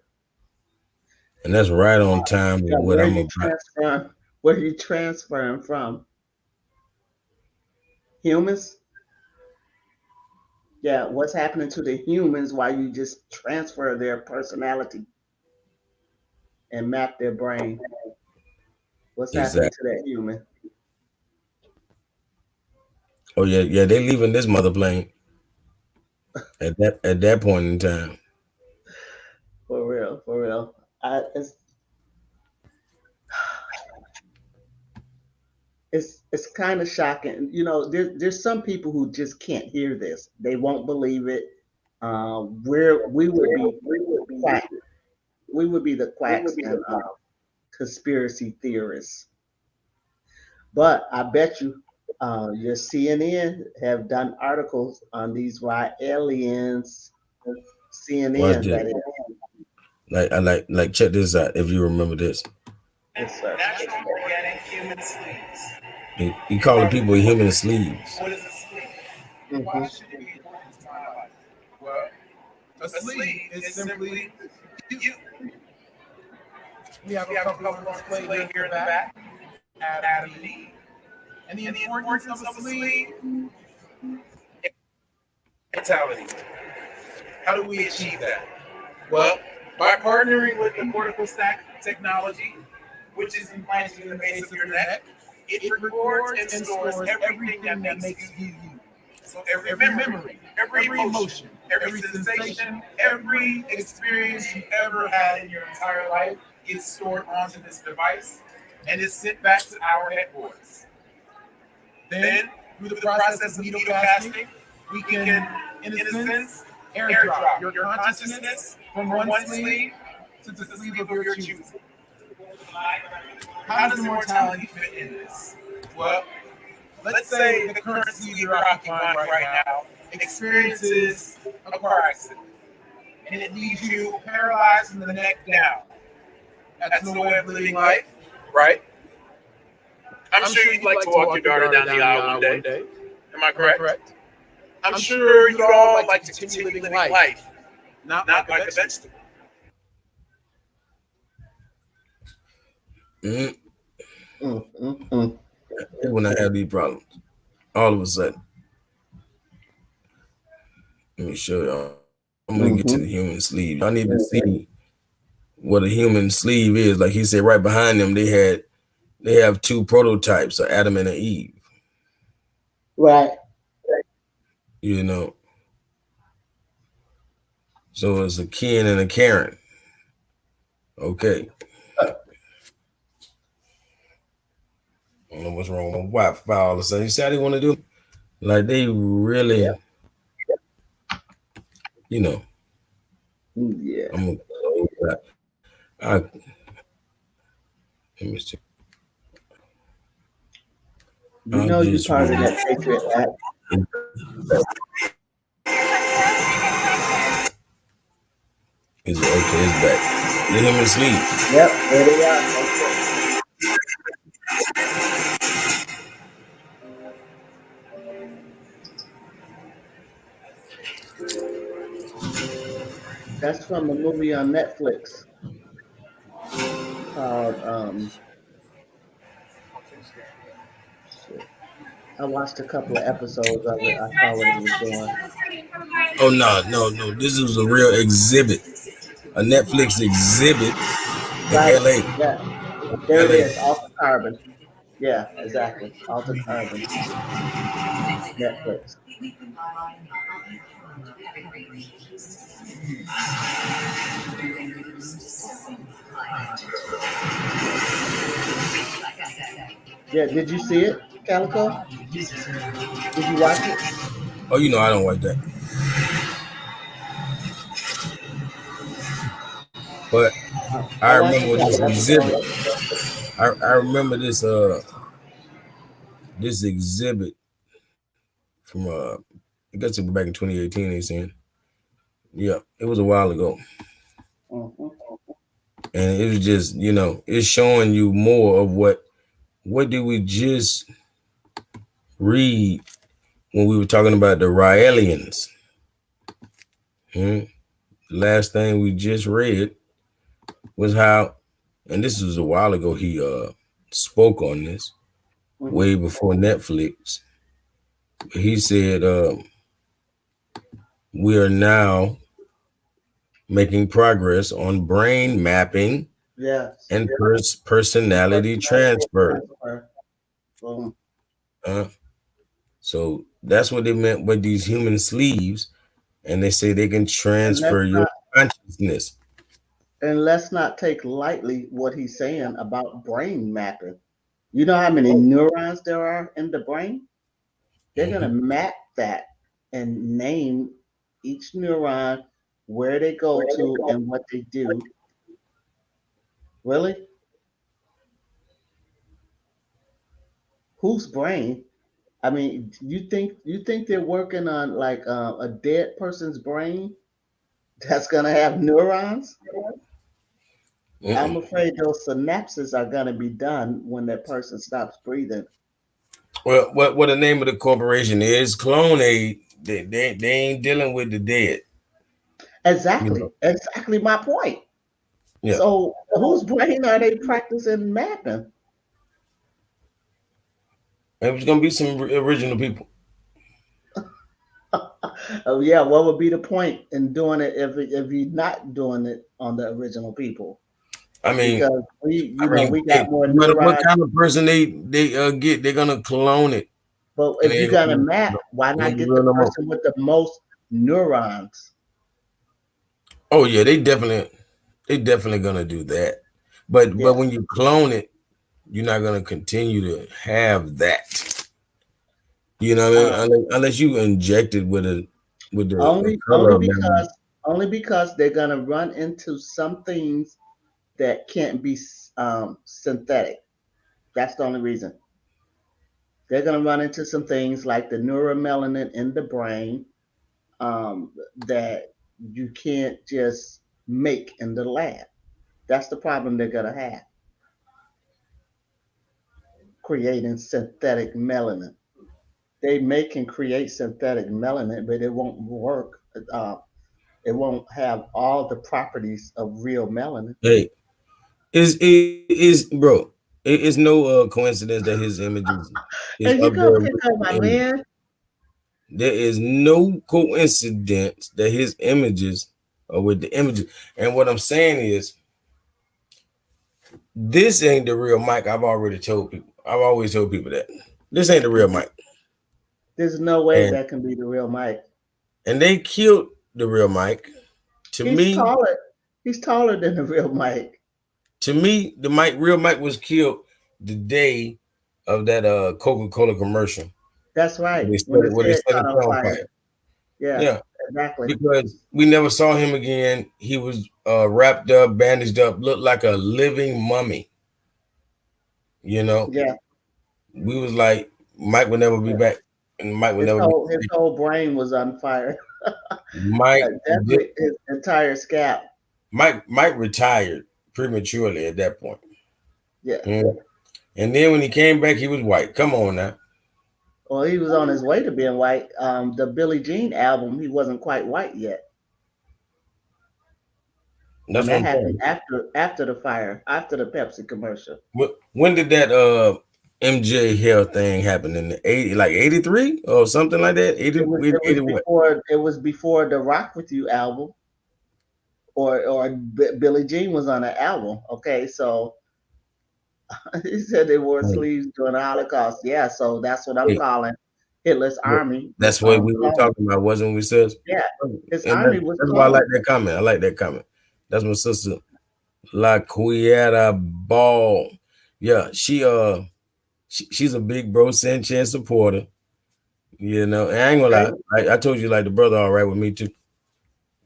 Speaker 1: right on time with
Speaker 2: Yeah,
Speaker 1: what
Speaker 2: where are
Speaker 1: I'm
Speaker 2: you
Speaker 1: about.
Speaker 2: transferring? Where are you transferring from? Humans? Yeah, what's happening to the humans while you just transfer their personality and map their brain? What's happening
Speaker 1: Exactly.
Speaker 2: to that human?
Speaker 1: Oh yeah, yeah. They leaving this mother plane at that point in time.
Speaker 2: For real, for real. It's kind of shocking. You know, there's some people who just can't hear this. They won't believe it. We would be quack. We would be the quacks and conspiracy theorists. But I bet you, your CNN have done articles on these aliens.
Speaker 1: Watch
Speaker 2: CNN,
Speaker 1: this.
Speaker 2: that is.
Speaker 1: Like I like check this out. If you remember this,
Speaker 2: Yes, sir.
Speaker 1: natural organic human sleeves. He calling people human sleeves. What is a sleeve? Why
Speaker 2: Hmm.
Speaker 1: should it be important to my life? Well, a sleeve is simply you. We have a couple on display here in the back. Adam and Eve. And the importance of a sleeve, mentality. How do we achieve that? Well, by partnering with the cortical stack technology, which is implanted in the base of your neck, it records and stores everything that makes you you. So every memory, every emotion, every sensation, every experience you ever had in your entire life gets stored onto this device and is sent back to our headquarters. Then, through the process of needle casting, we can, in a sense, airdrop your consciousness from one sleeve to the sleeve of your choosing. How does immortality fit in this? Well, let's say the current sleeve you're occupying right now experiences a car accident and it leaves you paralyzed from the neck down. That's no way of living life, right? I'm sure you'd like to walk your daughter down the aisle one day. Am I correct? I'm sure you'd all like to continue living life, not like a vegetable. Mm,
Speaker 2: Mm-mm-mm.
Speaker 1: when I have these problems, all of a sudden, let me show y'all. I'm gonna get to the
Speaker 2: Mm-hmm.
Speaker 1: human sleeve. Y'all need to see what a human sleeve is. Like he said, right behind them, they have two prototypes, of Adam and an Eve.
Speaker 2: Right.
Speaker 1: You know, so it's a Ken and a Karen. Okay, I don't know what's wrong with Wi-Fi. All of a sudden, you see how they want to do? Like they really, you know.
Speaker 2: Yeah.
Speaker 1: I'm gonna close that. Let me see.
Speaker 2: You
Speaker 1: I'll
Speaker 2: know you
Speaker 1: just
Speaker 2: part of
Speaker 1: read.
Speaker 2: that Patriot Act.
Speaker 1: Is it okay? It's back. The human sleep.
Speaker 2: Yep, there they are. Okay. That's from a movie on Netflix called shit. I watched a couple of episodes of it. I saw what he was doing.
Speaker 1: Oh no, no, no! This is a real exhibit, a Netflix exhibit in
Speaker 2: Right.
Speaker 1: L.A.
Speaker 2: Yeah. There it
Speaker 1: L.A.
Speaker 2: is. Alter Carbon. Yeah, exactly. Alter Carbon. Netflix. Yeah, did you see it, Calico? Did you watch it?
Speaker 1: Oh, you know I don't like that. But I
Speaker 2: I watched
Speaker 1: remember
Speaker 2: a
Speaker 1: this
Speaker 2: couple
Speaker 1: exhibit.
Speaker 2: episodes.
Speaker 1: I remember this exhibit from I guess it was back in 2018. They saying, yeah, it was a while ago,
Speaker 2: Hmm.
Speaker 1: and it was just it's showing you more of what did we just read when we were talking about the Raellians. Hmm? The last thing we just read was how, and this was a while ago. He spoke on this
Speaker 2: Hmm.
Speaker 1: way before Netflix. He said we are now making progress on brain mapping
Speaker 2: Yes.
Speaker 1: and personality
Speaker 2: Personality
Speaker 1: transfer.
Speaker 2: transfer. Boom.
Speaker 1: Uh, so that's what they meant with these human sleeves, and they say they can
Speaker 2: And let's
Speaker 1: transfer your
Speaker 2: not
Speaker 1: consciousness.
Speaker 2: and let's not take lightly what he's saying about brain mapping. You know how many
Speaker 1: Oh,
Speaker 2: neurons there are in the brain? They're gonna
Speaker 1: mhm.
Speaker 2: map that and name each neuron, where they go to and what they do. Really? Whose brain? I mean, you think they're working on like a dead person's brain that's gonna have neurons? I'm
Speaker 1: Mm-mm.
Speaker 2: afraid those synapses are gonna be done when that person stops breathing.
Speaker 1: Well, what the name of the corporation is? Clone Aid. They ain't dealing with the dead. You know.
Speaker 2: Exactly my point.
Speaker 1: Yeah.
Speaker 2: So whose brain are they practicing mapping?
Speaker 1: It was gonna be some original people.
Speaker 2: Oh yeah, what would be the point in doing it if you're not doing it on the original people?
Speaker 1: I mean,
Speaker 2: Because we
Speaker 1: hey,
Speaker 2: got more
Speaker 1: no matter what
Speaker 2: neurons.
Speaker 1: kind of person they get, they're gonna clone it,
Speaker 2: But
Speaker 1: and
Speaker 2: if
Speaker 1: they
Speaker 2: you're
Speaker 1: ain't gonna
Speaker 2: gonna
Speaker 1: be,
Speaker 2: map,
Speaker 1: no,
Speaker 2: why
Speaker 1: it ain't
Speaker 2: not
Speaker 1: gonna be
Speaker 2: get the
Speaker 1: real no more.
Speaker 2: person with the most neurons?
Speaker 1: Oh yeah, they definitely gonna do that. But
Speaker 2: Yeah.
Speaker 1: when you clone it, you're not gonna continue to have that. You know what I mean?
Speaker 2: Um,
Speaker 1: Unless you inject it with the
Speaker 2: only
Speaker 1: color
Speaker 2: only
Speaker 1: of memory.
Speaker 2: because only because they're gonna run into some things that can't be synthetic. That's the only reason. They're gonna run into some things like the neuromelanin in the brain that you can't just make in the lab. That's the problem they're gonna have creating synthetic melanin. They make and create synthetic melanin, but it won't work. Uh, it won't have all the properties of real melanin.
Speaker 1: Hey, is bro? It's no coincidence that his images is
Speaker 2: And you
Speaker 1: up
Speaker 2: gonna
Speaker 1: there
Speaker 2: pick
Speaker 1: with
Speaker 2: on
Speaker 1: the
Speaker 2: my
Speaker 1: image.
Speaker 2: man?
Speaker 1: There is no coincidence that his images are with the images. And what I'm saying is, this ain't the real Mike. I've already told people. I've always told people that this ain't the real Mike.
Speaker 2: There's no way
Speaker 1: And
Speaker 2: that can be the real Mike.
Speaker 1: they killed the real Mike. To
Speaker 2: He's
Speaker 1: me,
Speaker 2: taller. He's taller than the real Mike.
Speaker 1: the real Mike was killed the day of that Coca-Cola commercial.
Speaker 2: That's right. When his
Speaker 1: Where they
Speaker 2: head
Speaker 1: set
Speaker 2: caught
Speaker 1: it
Speaker 2: on
Speaker 1: on
Speaker 2: fire.
Speaker 1: fire.
Speaker 2: Yeah,
Speaker 1: Yeah,
Speaker 2: exactly.
Speaker 1: because we never saw him again. He was wrapped up, bandaged up, looked like a living mummy. You know,
Speaker 2: Yeah.
Speaker 1: we was like, Mike would never be back, and Mike would
Speaker 2: His
Speaker 1: never be.
Speaker 2: whole his whole brain was on fire.
Speaker 1: Mike did.
Speaker 2: Definitely his entire scalp.
Speaker 1: Mike retired prematurely at that point.
Speaker 2: Yeah.
Speaker 1: Mm. And then when he came back, he was white. Come on now,
Speaker 2: Well, he was on his way to being white. The Billie Jean album, he wasn't quite white yet. And
Speaker 1: that's what
Speaker 2: that
Speaker 1: I'm
Speaker 2: happened
Speaker 1: saying.
Speaker 2: after the fire, after the Pepsi commercial.
Speaker 1: When did that MJ Hill thing happen in the 80, like 83 or something like that? 80, what?
Speaker 2: It was before the Rock with You album or Billie Jean was on the album. Okay, so he said they wore
Speaker 1: Hey,
Speaker 2: sleeves during the Holocaust. Yeah, so that's what I'm
Speaker 1: hey,
Speaker 2: calling Hitler's
Speaker 3: Look,
Speaker 2: army
Speaker 3: that's what we were
Speaker 2: cloned.
Speaker 3: talking about, wasn't we, sis?
Speaker 2: Yeah, his
Speaker 3: And
Speaker 2: army was
Speaker 3: that's why I like
Speaker 2: cloned.
Speaker 3: that comment. I like that comment. That's my sister, La Quiera Ball. Yeah, she's a big Bro Sanchez supporter. You know, and I ain't gonna
Speaker 2: Okay,
Speaker 3: lie. I told you like the brother all right with me too.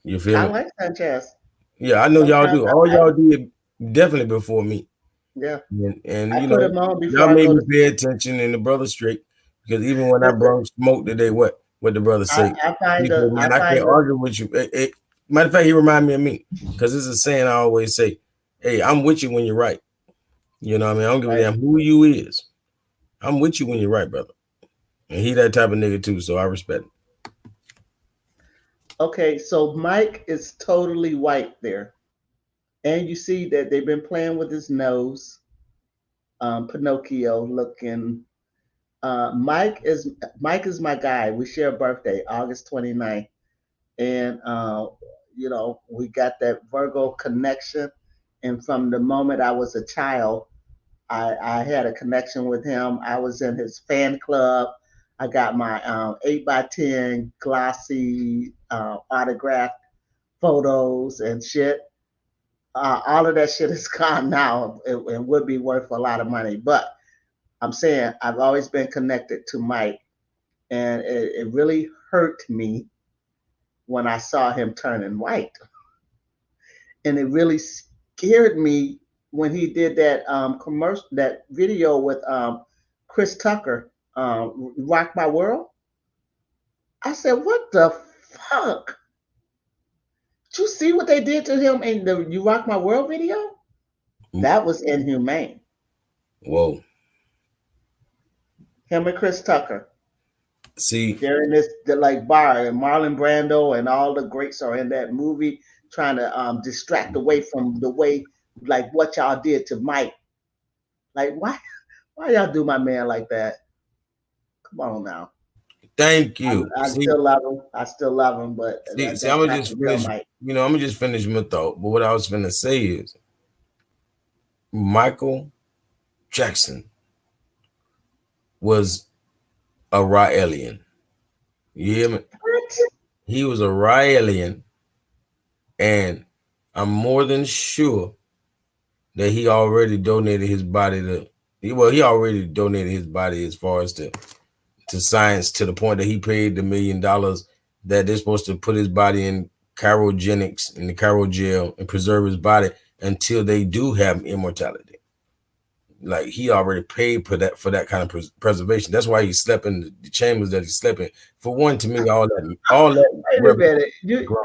Speaker 3: You feel
Speaker 2: I
Speaker 3: me?
Speaker 2: like Sanchez.
Speaker 3: Yeah, I know y'all
Speaker 2: Sometimes
Speaker 3: do. All
Speaker 2: I
Speaker 3: y'all did definitely before me.
Speaker 2: yeah,
Speaker 3: And
Speaker 2: I
Speaker 3: you
Speaker 2: put
Speaker 3: know,
Speaker 2: him on before
Speaker 3: y'all
Speaker 2: I
Speaker 3: made
Speaker 2: go
Speaker 3: me
Speaker 2: to
Speaker 3: pay
Speaker 2: sleep.
Speaker 3: attention and the brother straight. Because even when I
Speaker 2: Listen,
Speaker 3: brought smoke today, what the brother say?
Speaker 2: I
Speaker 3: He
Speaker 2: find
Speaker 3: said,
Speaker 2: I
Speaker 3: man, I can't
Speaker 2: find
Speaker 3: argue with you. Matter of fact, he remind me of me. Because it's a saying I always say, hey, I'm with you when you're right. You know what I mean? I don't give a
Speaker 2: right.
Speaker 3: damn who you is. I'm with you when you're right, brother. And he that type of nigga too, so I respect him.
Speaker 2: Okay, so Mike is totally white there, and you see that they've been playing with his nose, Pinocchio looking. Mike is my guy. We share a birthday, August 29th. And we got that Virgo connection. And from the moment I was a child, I had a connection with him. I was in his fan club. I got my 8x10 glossy autographed photos and shit. All of that shit is gone now and would be worth a lot of money. But I'm saying I've always been connected to Mike, and it really hurt me when I saw him turning white, and it really scared me when he did that commercial, that video with Chris Tucker, "Rock My World." I said, "What the fuck? Did you see what they did to him in the "You Rock My World" video? That was inhumane.
Speaker 3: Whoa.
Speaker 2: Him and Chris Tucker.
Speaker 3: See,
Speaker 2: They're in this like bar, and Marlon Brando and all the greats are in that movie trying to distract away from the way like what y'all did to Mike. Like why y'all do my man like that? Come on now.
Speaker 3: thank you.
Speaker 2: I still love him. I still love him, but
Speaker 3: See, I'm
Speaker 2: that's
Speaker 3: gonna
Speaker 2: not
Speaker 3: just
Speaker 2: the real
Speaker 3: finish.
Speaker 2: Mike.
Speaker 3: I'm gonna just finish my thought. But what I was gonna say is, Michael Jackson was a Raellian. You hear me?
Speaker 2: What?
Speaker 3: He was a Raellian, and I'm more than sure that he already donated his body to. Well, he already donated his body as far as to science to the point that he paid the $1 million that they're supposed to put his body in cryogenics in the cryo jail and preserve his body until they do have immortality. Like he already paid for that kind of preservation. That's why he slept in the chambers that he slept in. For one, to me, all that
Speaker 2: Wait a minute.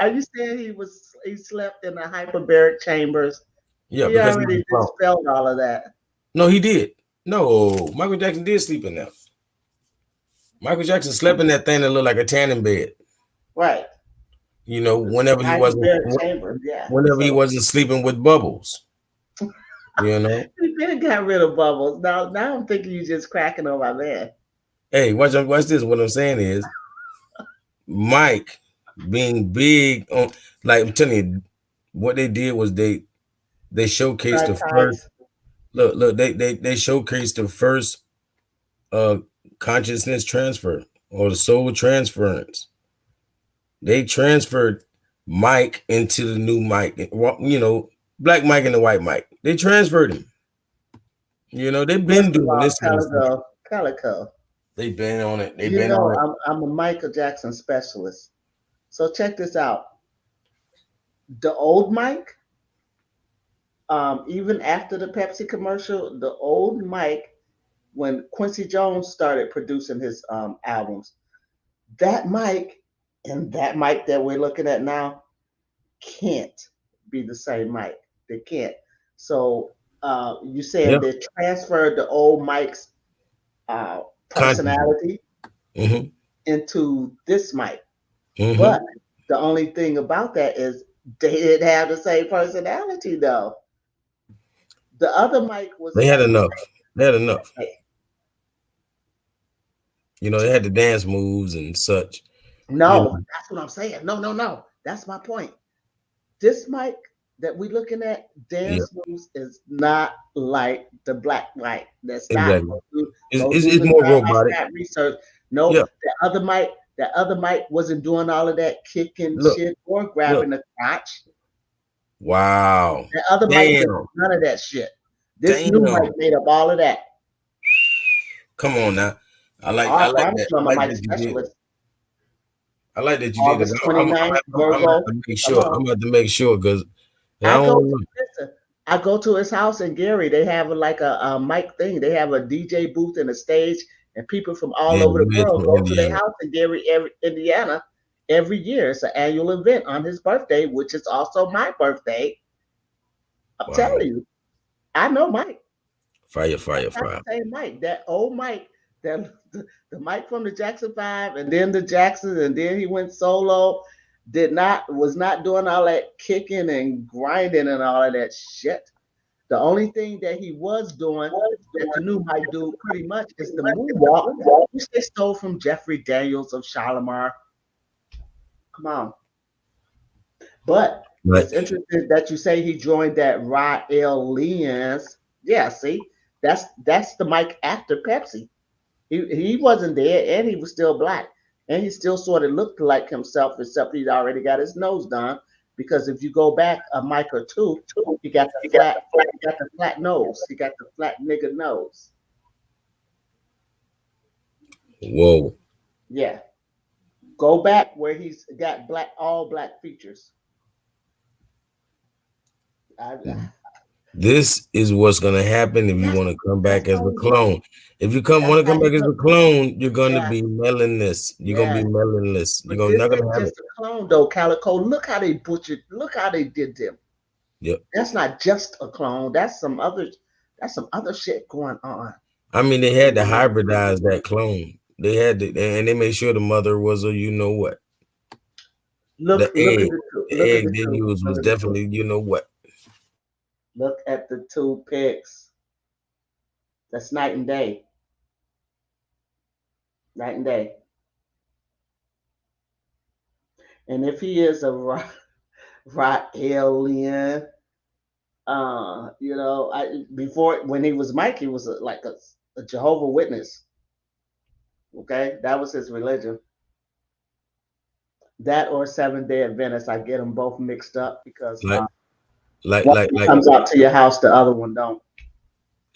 Speaker 2: Are you saying he slept in the hyperbaric chambers?
Speaker 3: yeah,
Speaker 2: He
Speaker 3: because he was
Speaker 2: already
Speaker 3: a clown.
Speaker 2: dispelled all of that.
Speaker 3: No, he did. No, Michael Jackson did sleep in there. Michael Jackson slept in that thing that looked like a tanning bed.
Speaker 2: Right.
Speaker 3: Whenever he wasn't
Speaker 2: Hyperbaric chambers, yeah.
Speaker 3: whenever he
Speaker 2: So
Speaker 3: wasn't sleeping with Bubbles. You know.
Speaker 2: he been got rid of Bubbles. Now I'm thinking you just cracking on my man.
Speaker 3: Hey, watch this. What I'm saying is Mike being big on, like I'm telling you, what they did was they showcased the first
Speaker 2: Archives.
Speaker 3: look they showcased the first uh consciousness transfer or the soul transference. They transferred Mike into the new Mike, black Mike and the white Mike. They transferred him. They've been
Speaker 2: First of
Speaker 3: doing
Speaker 2: all,
Speaker 3: this since.
Speaker 2: Calico.
Speaker 3: They've been on it. They've
Speaker 2: You
Speaker 3: been
Speaker 2: know
Speaker 3: on it.
Speaker 2: I'm a Michael Jackson specialist. So check this out. The old Mike, even after the Pepsi commercial, the old Mike, when Quincy Jones started producing his albums, that Mike and that Mike that we're looking at now can't be the same Mike. They can't. So you saying
Speaker 3: Yeah.
Speaker 2: they transferred the old Mike's uh,
Speaker 3: Consciousness.
Speaker 2: personality
Speaker 3: Mm-hmm.
Speaker 2: into this Mike.
Speaker 3: Mm-hmm.
Speaker 2: But the only thing about that is they didn't have the same personality though. The other Mike was
Speaker 3: They had
Speaker 2: like,
Speaker 3: enough. They had enough.
Speaker 2: hey,
Speaker 3: They had the dance moves and such. You
Speaker 2: no,
Speaker 3: know.
Speaker 2: that's what I'm saying. No, no, no. That's my point. This Mike that we're looking at,
Speaker 3: Yeah.
Speaker 2: dance moves, is not like the black Mike. That's not.
Speaker 3: Exactly.
Speaker 2: Go
Speaker 3: It's,
Speaker 2: do
Speaker 3: it's
Speaker 2: the
Speaker 3: more
Speaker 2: side by
Speaker 3: robotic.
Speaker 2: side research. No,
Speaker 3: Yeah.
Speaker 2: that other Mike wasn't doing all of that kicking
Speaker 3: Look,
Speaker 2: shit or
Speaker 3: look.
Speaker 2: grabbing the crotch.
Speaker 3: Wow.
Speaker 2: That other Mike did
Speaker 3: Damn.
Speaker 2: none of that shit. This new
Speaker 3: Damn.
Speaker 2: Mike made up all of that.
Speaker 3: Come on now. I
Speaker 2: Oh,
Speaker 3: like
Speaker 2: I
Speaker 3: I like
Speaker 2: promise
Speaker 3: that.
Speaker 2: you,
Speaker 3: I
Speaker 2: I'm a
Speaker 3: like
Speaker 2: Mike
Speaker 3: that you did.
Speaker 2: specialist.
Speaker 3: I like that you did it.
Speaker 2: August 29th,
Speaker 3: I'm gonna have
Speaker 2: Virgo.
Speaker 3: to make
Speaker 2: Come
Speaker 3: sure.
Speaker 2: on.
Speaker 3: I'm gonna have to make sure because I
Speaker 2: I go
Speaker 3: don't
Speaker 2: to
Speaker 3: know.
Speaker 2: listen. I go to his house in Gary. They have like a mic thing. They have a DJ booth and a stage, and people from all
Speaker 3: Yeah,
Speaker 2: over the
Speaker 3: you is
Speaker 2: world
Speaker 3: from
Speaker 2: go to their
Speaker 3: Indiana.
Speaker 2: house in Gary, Indiana, every year. It's an annual event on his birthday, which is also my birthday. I'm
Speaker 3: Wow.
Speaker 2: telling you, I know Mike.
Speaker 3: Fire,
Speaker 2: That's
Speaker 3: fire,
Speaker 2: not
Speaker 3: fire.
Speaker 2: the same Mike. That old Mike, that the Mike from the Jackson Five, and then the Jacksons, and then he went solo. Was not doing all that kicking and grinding and all of that shit. The only thing that he was doing that the new Mike do pretty much is the moonwalk, which they stole from Jeffrey Daniels of Shalimar. Come on. But
Speaker 3: But
Speaker 2: it's interesting that you say he joined that Raellians. Yeah, see, that's the Mike after Pepsi. He wasn't there, and he was still black, and he still sort of looked like himself, except he'd already got his nose done. Because if you go back a mic or two, he got the flat nose, he got the flat nigga nose.
Speaker 3: whoa.
Speaker 2: Yeah, go back where he's got all black features. I,
Speaker 3: This is what's gonna happen if you
Speaker 2: that's
Speaker 3: want to come
Speaker 2: that's
Speaker 3: back as
Speaker 2: how
Speaker 3: a
Speaker 2: he looked.
Speaker 3: clone. If you come
Speaker 2: That's
Speaker 3: want to
Speaker 2: how
Speaker 3: come
Speaker 2: he
Speaker 3: back as a
Speaker 2: looked.
Speaker 3: clone, you're gonna
Speaker 2: Yeah,
Speaker 3: be melonless. You're gonna be
Speaker 2: yeah.
Speaker 3: melonless. You're
Speaker 2: But
Speaker 3: gonna
Speaker 2: this
Speaker 3: not gonna
Speaker 2: ain't
Speaker 3: have it.
Speaker 2: just a clone though, Calico. Look how they butchered. Look how they did them.
Speaker 3: Yep.
Speaker 2: That's not just a clone. That's some other shit going on.
Speaker 3: I mean, they had to hybridize that clone. They had to, and they made sure the mother was a you know what. The
Speaker 2: Look at
Speaker 3: egg,
Speaker 2: the two.
Speaker 3: the
Speaker 2: Look at
Speaker 3: egg
Speaker 2: the
Speaker 3: they
Speaker 2: two.
Speaker 3: used was
Speaker 2: Look at the two.
Speaker 3: definitely you know what.
Speaker 2: Look at the two pics. That's night and day. Night and day. And if he is a right alien, before when he was Mike, he was like a Jehovah Witness. Okay, that was his religion. That or Seventh Day Adventist. I get them both mixed up because
Speaker 3: Like, like,
Speaker 2: one
Speaker 3: like, like,
Speaker 2: comes out to your house, the other one don't.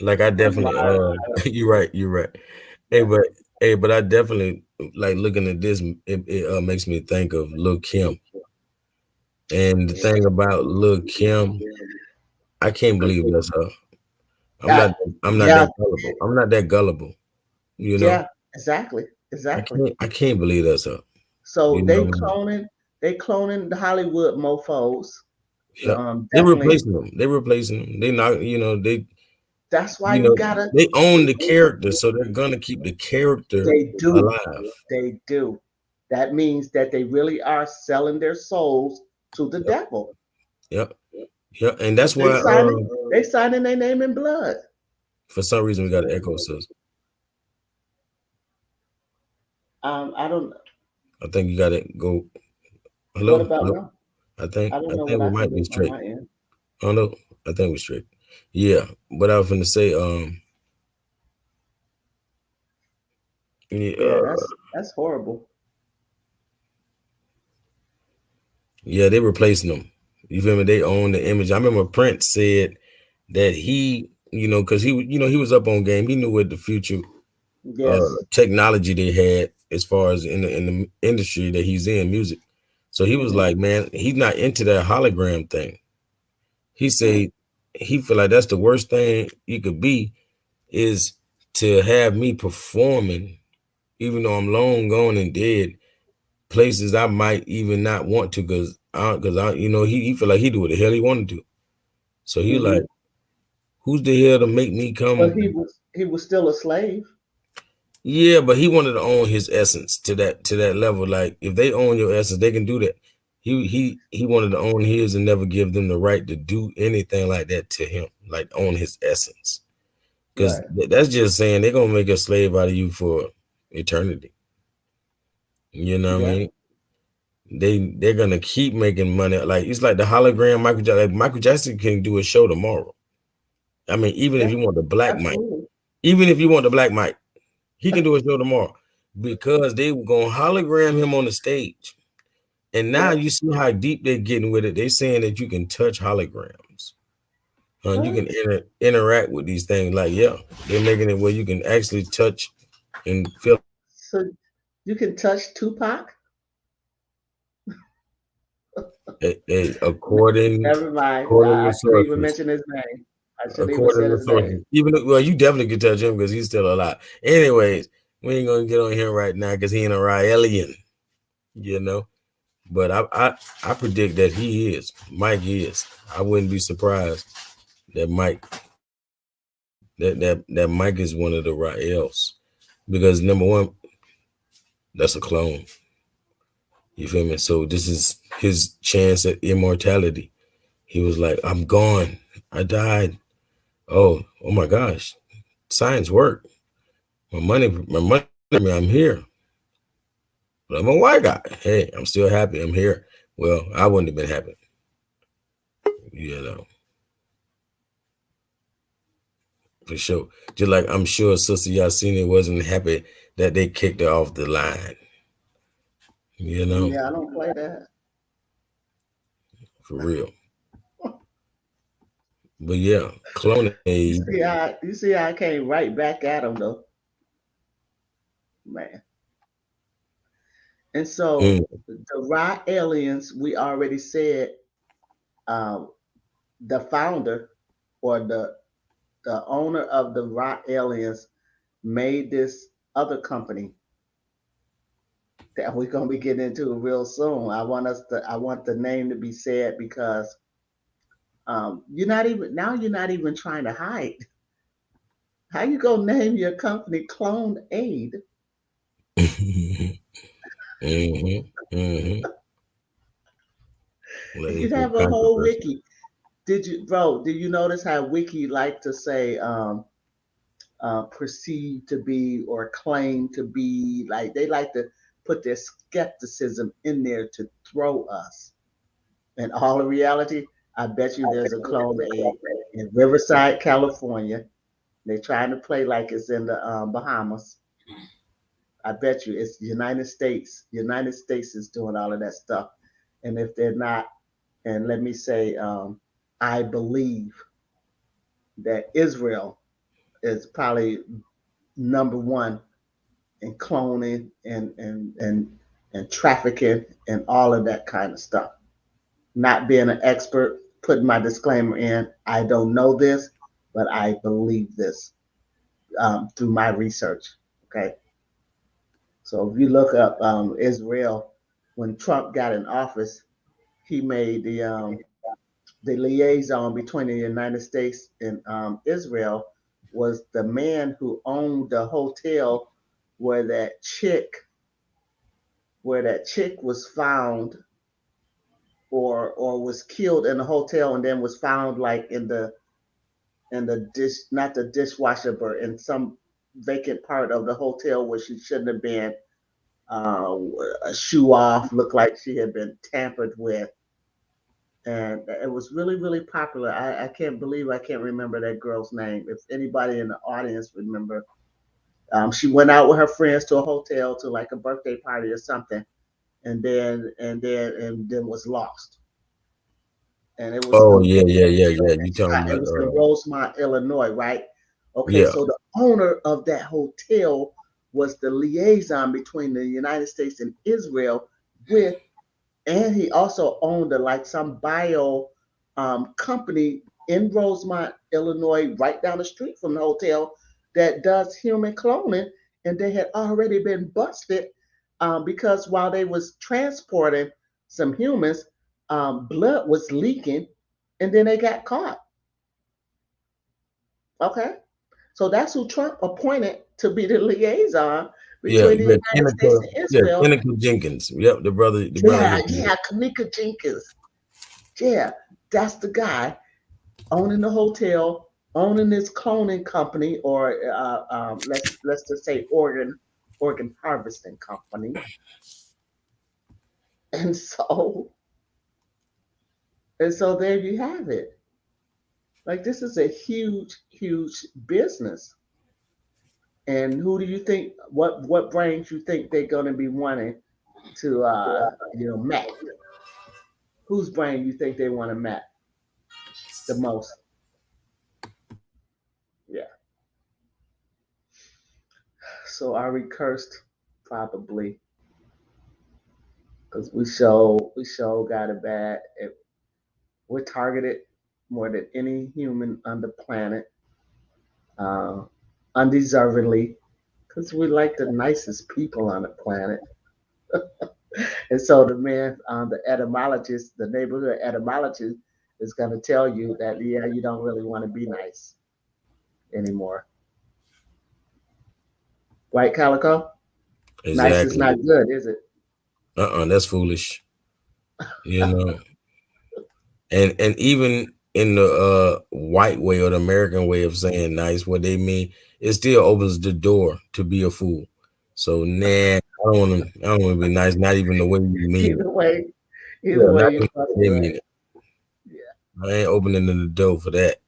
Speaker 3: like. I definitely. You're right. You're right. Hey,
Speaker 2: Yeah.
Speaker 3: but I definitely like looking at this. It makes me think of Lil Kim, and the thing about Lil Kim, I can't believe that's her. I'm
Speaker 2: Yeah,
Speaker 3: not. I'm not
Speaker 2: yeah,
Speaker 3: that gullible. I'm not that gullible. You know.
Speaker 2: yeah, exactly, exactly.
Speaker 3: I can't believe that's her.
Speaker 2: So
Speaker 3: You know.
Speaker 2: they cloning the Hollywood mofo's.
Speaker 3: Yeah. They
Speaker 2: Definitely.
Speaker 3: replacing them. They replacing them. They not. You know. They.
Speaker 2: That's why
Speaker 3: You
Speaker 2: you
Speaker 3: know.
Speaker 2: gotta.
Speaker 3: They own the character, so they're gonna keep the character
Speaker 2: They do.
Speaker 3: alive.
Speaker 2: They do. That means that they really are selling their souls to the
Speaker 3: Yep.
Speaker 2: devil.
Speaker 3: Yep. Yep. And that's
Speaker 2: They
Speaker 3: why.
Speaker 2: signing. They signing their name in blood.
Speaker 3: For some reason, we got an echo system.
Speaker 2: I don't.
Speaker 3: I think you got to go.
Speaker 2: What
Speaker 3: Hello.
Speaker 2: about
Speaker 3: Hello.
Speaker 2: now?
Speaker 3: I think.
Speaker 2: I don't
Speaker 3: I
Speaker 2: know
Speaker 3: think
Speaker 2: what
Speaker 3: we
Speaker 2: I can
Speaker 3: might be
Speaker 2: do on
Speaker 3: straight.
Speaker 2: my end.
Speaker 3: Oh no. I think we're straight. Yeah. But I was gonna say. Yeah.
Speaker 2: Yeah, that's horrible.
Speaker 3: Yeah. They replacing them. You feel me? They own the image. I remember Prince said that he, because he was up on game. He knew what the future
Speaker 2: Yes.
Speaker 3: technology they had as far as in the industry that he's in, music. So he was
Speaker 2: Hmm.
Speaker 3: like, man, he's not into that hologram thing. He
Speaker 2: Hmm.
Speaker 3: said he feel like that's the worst thing you could be is to have me performing, even though I'm long gone and dead, places I might even not want to, he feel like he do what the hell he wanted to. So he
Speaker 2: Hmm.
Speaker 3: like, who's the hell to make me
Speaker 2: But
Speaker 3: come?
Speaker 2: he was still a slave.
Speaker 3: Yeah, but he wanted to own his essence to that level. Like if they own your essence, they can do that. He wanted to own his and never give them the right to do anything like that to him, like own his essence. Because
Speaker 2: Right.
Speaker 3: that's just saying they're gonna make a slave out of you for eternity. You know what I
Speaker 2: Yeah.
Speaker 3: mean? They're gonna keep making money. Like it's like the hologram Michael Jackson. Like Michael Jackson can do a show tomorrow. I mean, even if
Speaker 2: Yeah.
Speaker 3: you want the black mic,
Speaker 2: Absolutely.
Speaker 3: even if you want the black mic, he can do a show tomorrow. because they were gonna hologram him on the stage. And now
Speaker 2: What?
Speaker 3: you see how deep they're getting with it. They're saying that you can touch holograms. You
Speaker 2: What?
Speaker 3: can interact with these things. Like, yeah, they're making it where you can actually touch and feel
Speaker 2: So you can touch Tupac?
Speaker 3: according
Speaker 2: Never mind.
Speaker 3: according
Speaker 2: I
Speaker 3: to
Speaker 2: shouldn't even
Speaker 3: sources.
Speaker 2: mention his name. I shouldn't even
Speaker 3: According
Speaker 2: said
Speaker 3: to
Speaker 2: his name.
Speaker 3: sources. Well, you definitely can touch him because he's still alive. Anyways, we ain't gonna get on him right now because he ain't a Raellian, you know. But I predict that he is. Mike is. I wouldn't be surprised that Mike is one of the Raels. Because number one, that's a clone. You feel me? So this is his chance at immortality. He was like, I'm gone. I died. Oh my gosh. Science work. My money, I'm here. But I'm a white guy. Hey, I'm still happy. I'm here. Well, I wouldn't have been happy. You know, for sure. Just like I'm sure Sister Yasini wasn't happy that they kicked her off the line. You know,
Speaker 2: Yeah, I don't play that.
Speaker 3: for real. But yeah, cloning.
Speaker 2: You see how I came right back at him though, man. And so
Speaker 3: Mm,
Speaker 2: the Raw Aliens, we already said, um, the founder or the owner of the Raw Aliens made this other company that we're gonna be getting into real soon. I want the name to be said because you're not even trying to hide. How you gonna name your company Clone Aid?
Speaker 3: hmm hmm Letting
Speaker 2: You
Speaker 3: for
Speaker 2: have a whole
Speaker 3: controversy.
Speaker 2: wiki. Did you notice how wiki like to say perceived to be or claim to be? Like they like to put their skepticism in there to throw us. In all reality, I bet you there's a clone aid in Riverside, California. They're trying to play like it's in the Bahamas. I bet you it's the United States. United States is doing all of that stuff. And if they're not, and let me say, I believe that Israel is probably number one in cloning and trafficking and all of that kind of stuff. Not being an expert, putting my disclaimer in, I don't know this, but I believe this through my research. Okay, so if you look up Israel, when Trump got in office, he made the liaison between the United States and Israel was the man who owned the hotel where that chick was found or was killed in the hotel and then was found like in the dish, not the dishwasher, but in some vacant part of the hotel where she shouldn't have been. uh, a shoe off, looked like she had been tampered with, and it was really really popular. I can't believe I can't remember that girl's name. If anybody in the audience remember, she went out with her friends to a hotel to like a birthday party or something, and then was lost. And it was
Speaker 3: Oh
Speaker 2: a
Speaker 3: yeah, yeah, yeah, yeah. You talking
Speaker 2: it
Speaker 3: about
Speaker 2: was in Rosemont, Illinois, right? Okay,
Speaker 3: yeah.
Speaker 2: so the owner of that hotel was the liaison between the United States and Israel with, and he also owned like some bio company in Rosemont, Illinois, right down the street from the hotel that does human cloning. And they had already been busted because while they was transporting some humans, blood was leaking, and then they got caught. Okay, so that's who Trump appointed to be the liaison
Speaker 3: Yeah,
Speaker 2: between the United States and Israel.
Speaker 3: Kenneth Jenkins. Yep, the brother
Speaker 2: Yeah,
Speaker 3: who
Speaker 2: yeah, Kanika Jenkins. Yeah, that's the guy owning the hotel, owning this cloning company, or let's just say organ harvesting company. And so there you have it. Like this is a huge business, And who do you think? What brains you think they're going to be wanting to map? Whose brain you think they want to map the most? Yeah. So are we cursed? Probably, because we show got it bad. We're targeted more than any human on the planet, uh, undeservedly, because we like the nicest people on the planet. And so the man, the etymologist, the neighborhood etymologist, is going to tell you that yeah, you don't really want to be nice anymore, right, Calico? Nice is
Speaker 3: Exactly.
Speaker 2: not good, is it?
Speaker 3: That's foolish. You know, and even in the white way or the American way of saying nice, what they mean, it still opens the door to be a fool. So nah, I don't want to be nice. Not even the way you mean it.
Speaker 2: either way,
Speaker 3: Yeah,
Speaker 2: either way,
Speaker 3: not
Speaker 2: you're
Speaker 3: even the
Speaker 2: fucking
Speaker 3: way they
Speaker 2: right.
Speaker 3: mean it.
Speaker 2: Yeah,
Speaker 3: I ain't opening the door for that.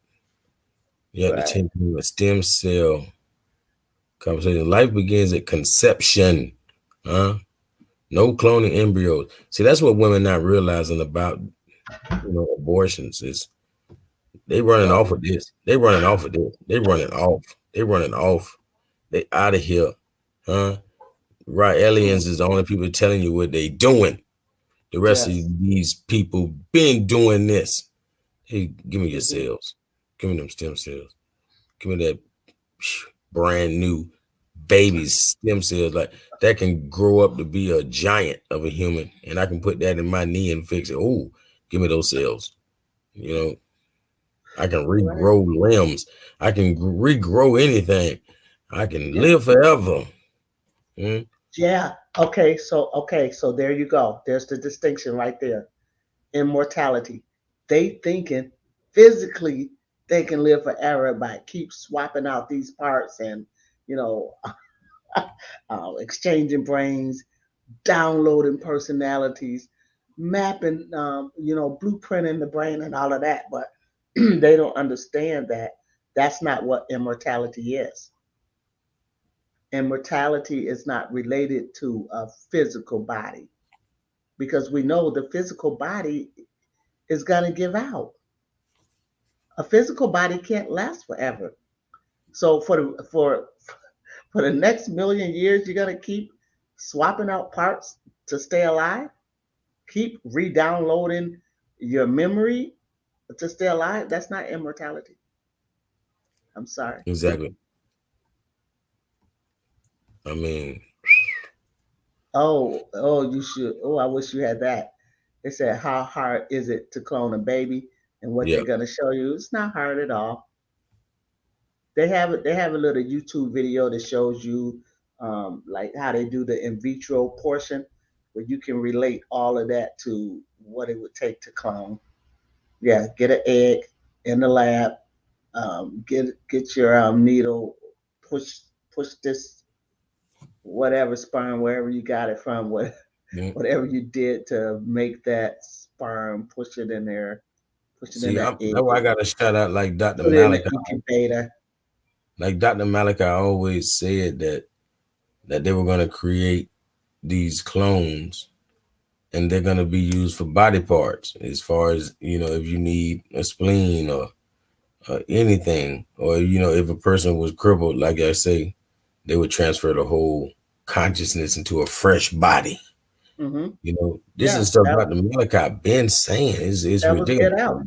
Speaker 3: You have to
Speaker 2: right.
Speaker 3: change the stem cell conversation. Life begins at conception. Huh? No cloning embryos. See, that's what women not realizing about abortions is they running
Speaker 2: Well,
Speaker 3: off of this. They running off of this. They running off. They running off. They out of here. Huh?
Speaker 2: mm,
Speaker 3: Raellians is the only people telling you what they doing. The rest of
Speaker 2: yes.
Speaker 3: these people been doing this. Hey, give me your
Speaker 2: Hmm.
Speaker 3: cells. Give me them stem cells. Give me that brand new baby stem cells like that can grow up to be a giant of a human, and I can put that in my knee and fix it. Oh, give me those cells. You know, I can
Speaker 2: Right.
Speaker 3: regrow limbs. I can regrow anything. I can
Speaker 2: Yeah.
Speaker 3: live forever. Mm,
Speaker 2: Yeah. Okay. So there you go. There's the distinction right there. Immortality. They thinking physically they can live forever by keep swapping out these parts and you know exchanging brains, downloading personalities, mapping blueprinting the brain and all of that. But they don't understand that that's not what immortality is. Immortality is not related to a physical body because we know the physical body is going to give out. A physical body can't last forever. So for the next million years, you're gonna keep swapping out parts to stay alive. Keep re-downloading your memory to stay alive. That's not immortality. I'm sorry.
Speaker 3: exactly. I mean,
Speaker 2: Oh, you should. Oh, I wish you had that. They said, how hard is it to clone a baby? And what they're
Speaker 3: yeah.
Speaker 2: gonna show you, it's not hard at all. They have a little YouTube video that shows you like how they do the in vitro portion, where you can relate all of that to what it would take to clone. Yeah, get an egg in the lab, get your needle, push this whatever sperm wherever you got it from,
Speaker 3: Mm.
Speaker 2: whatever you did to make that sperm, push it in there, push it in
Speaker 3: See,
Speaker 2: that
Speaker 3: that's why I
Speaker 2: egg,
Speaker 3: got to shout out like Dr.
Speaker 2: put it in the
Speaker 3: Malik.
Speaker 2: incubator.
Speaker 3: Like Dr. Malik, I always said that they were going to create these clones and they're going to be used for body parts as far as if you need a spleen or anything, or if a person was crippled, like I say, they would transfer the whole consciousness into a fresh body.
Speaker 2: Hmm.
Speaker 3: This
Speaker 2: Yeah,
Speaker 3: is stuff
Speaker 2: that
Speaker 3: Dr. Malachi been saying. It's
Speaker 2: that was
Speaker 3: ridiculous.
Speaker 2: Get Out.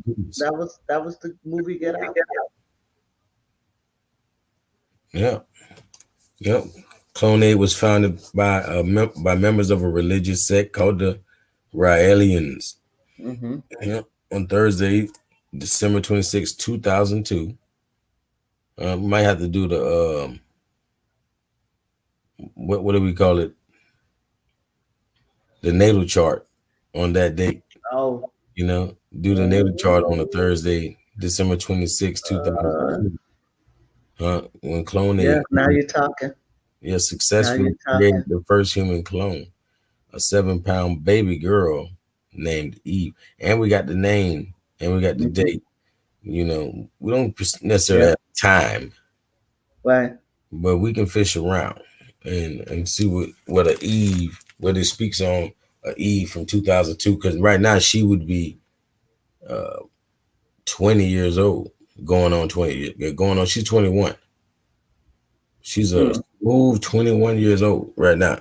Speaker 2: That was the movie Get Out.
Speaker 3: Yeah, yep. Clone Aid was founded by members of a religious sect called the Raellians.
Speaker 2: Hmm.
Speaker 3: Yep. On Thursday, December 26, 2002. We might have to do the what do we call it? The natal chart on that date.
Speaker 2: Oh,
Speaker 3: Do the natal
Speaker 2: uh,
Speaker 3: chart on a Thursday, December 26,
Speaker 2: uh,
Speaker 3: 2002. When Clone
Speaker 2: yeah.
Speaker 3: Aid
Speaker 2: Now you're talking. Now
Speaker 3: successfully
Speaker 2: you're talking.
Speaker 3: created the first human clone, a 7-pound baby girl named Eve. And we got the name and we got the
Speaker 2: Hmm.
Speaker 3: date. We don't necessarily
Speaker 2: Yeah.
Speaker 3: have time,
Speaker 2: Right.
Speaker 3: but we can fish around and see what a Eve, what it speaks on a Eve from 2002, because right now she would be uh 20 years old, going on 20, going on, she's 21. She's a
Speaker 2: Hmm.
Speaker 3: smooth 21 years old right now.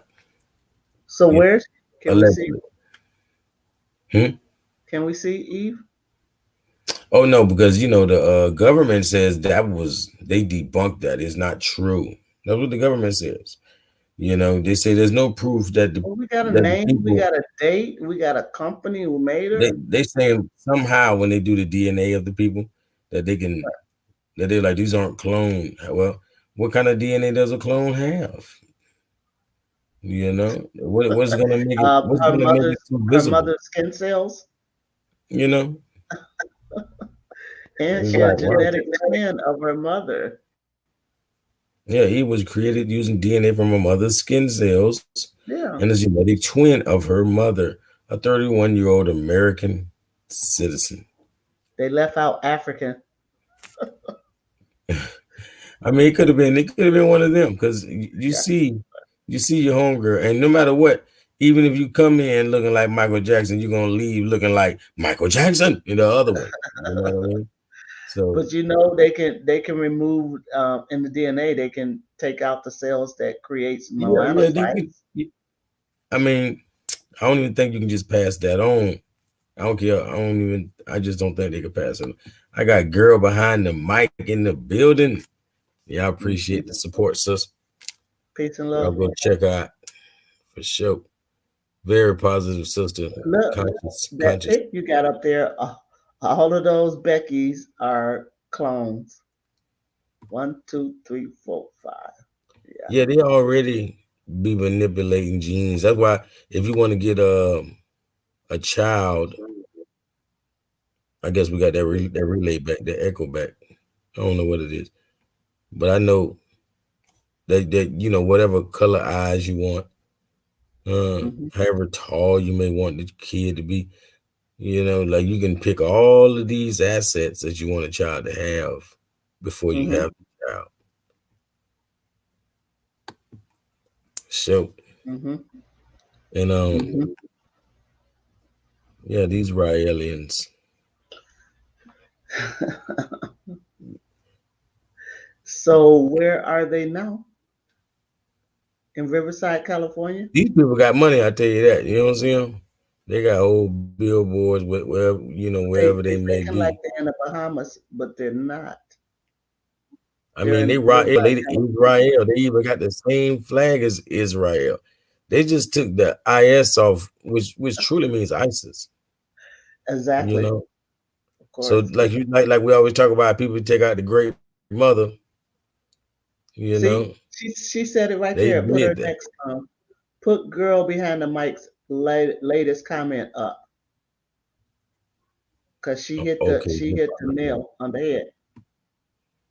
Speaker 2: So
Speaker 3: You
Speaker 2: where's
Speaker 3: know,
Speaker 2: can we see
Speaker 3: allegedly. Hmm?
Speaker 2: can we see Eve?
Speaker 3: Oh no, because the government says that was, they debunked that. It's not true. That's what the government says. They say there's no proof that
Speaker 2: Well, we got a
Speaker 3: the
Speaker 2: name, we
Speaker 3: people,
Speaker 2: got a date, we got a company who made
Speaker 3: they
Speaker 2: her.
Speaker 3: they saying somehow when they do the DNA of the people that they can, that they're like, these aren't cloned. Well, what kind of DNA does a clone have? What's gonna make it, what's
Speaker 2: Her
Speaker 3: gonna make
Speaker 2: mother's
Speaker 3: it so
Speaker 2: her
Speaker 3: visible?
Speaker 2: mother's skin cells,
Speaker 3: You know,
Speaker 2: and
Speaker 3: it's
Speaker 2: she a
Speaker 3: like, wow.
Speaker 2: genetic twin of her mother.
Speaker 3: Yeah, he was created using DNA from a mother's skin cells
Speaker 2: Yeah,
Speaker 3: and a genetic twin of her mother, a 31-year-old American citizen.
Speaker 2: they left out African.
Speaker 3: I mean, it could have been one of them, because
Speaker 2: Yeah.
Speaker 3: you see your homegirl, and no matter what, even if you come in looking like Michael Jackson, you're gonna leave looking like Michael Jackson in the other one. You know what I mean? So
Speaker 2: But they can remove in the DNA, they can take out the cells that creates
Speaker 3: yeah, yeah, they could.
Speaker 2: melanocytes.
Speaker 3: I mean, I don't even think you can just pass that on. I don't care. I just don't think they could pass it. I got girl behind the mic in the building. Yeah, I
Speaker 2: Mhm.
Speaker 3: appreciate the support, sis.
Speaker 2: Peace and
Speaker 3: Y'all
Speaker 2: love.
Speaker 3: go check her out for sure. Very positive sister.
Speaker 2: Look, that
Speaker 3: Conscious.
Speaker 2: pic you got up there, all of those Beckys are clones. One, two, three, four, five. Yeah.
Speaker 3: Yeah, they already be manipulating genes. That's why if you want to get a child, I guess we got that relay back, that echo back. I don't know what it is, but I know that whatever color eyes you want,
Speaker 2: Hmm.
Speaker 3: however tall you may want the kid to be, like you can pick all of these assets that you want a child to have before you
Speaker 2: Hmm.
Speaker 3: have the child. So,
Speaker 2: Hmm.
Speaker 3: and
Speaker 2: Hmm.
Speaker 3: yeah, these Raellians.
Speaker 2: So where are they now? In Riverside, California?
Speaker 3: These people got money, I tell you that. You know what I'm saying? They got old billboards wherever,
Speaker 2: They
Speaker 3: wherever they
Speaker 2: they
Speaker 3: may
Speaker 2: looking like
Speaker 3: be.
Speaker 2: they're in the Bahamas, but they're not.
Speaker 3: I
Speaker 2: They're
Speaker 3: mean, they
Speaker 2: in
Speaker 3: Rael,
Speaker 2: Riverside,
Speaker 3: they
Speaker 2: California.
Speaker 3: Israel. They even got the same flag as Israel. They just took the IS off, which truly means ISIS. You
Speaker 2: Exactly,
Speaker 3: know,
Speaker 2: of
Speaker 3: so
Speaker 2: course.
Speaker 3: like we always talk about, people take out the great mother. You know,
Speaker 2: See, she said it right
Speaker 3: they
Speaker 2: there. Put
Speaker 3: did
Speaker 2: her
Speaker 3: that.
Speaker 2: next. Put girl behind the mic's latest comment up, cause
Speaker 3: Okay,
Speaker 2: she hit the nail on the head.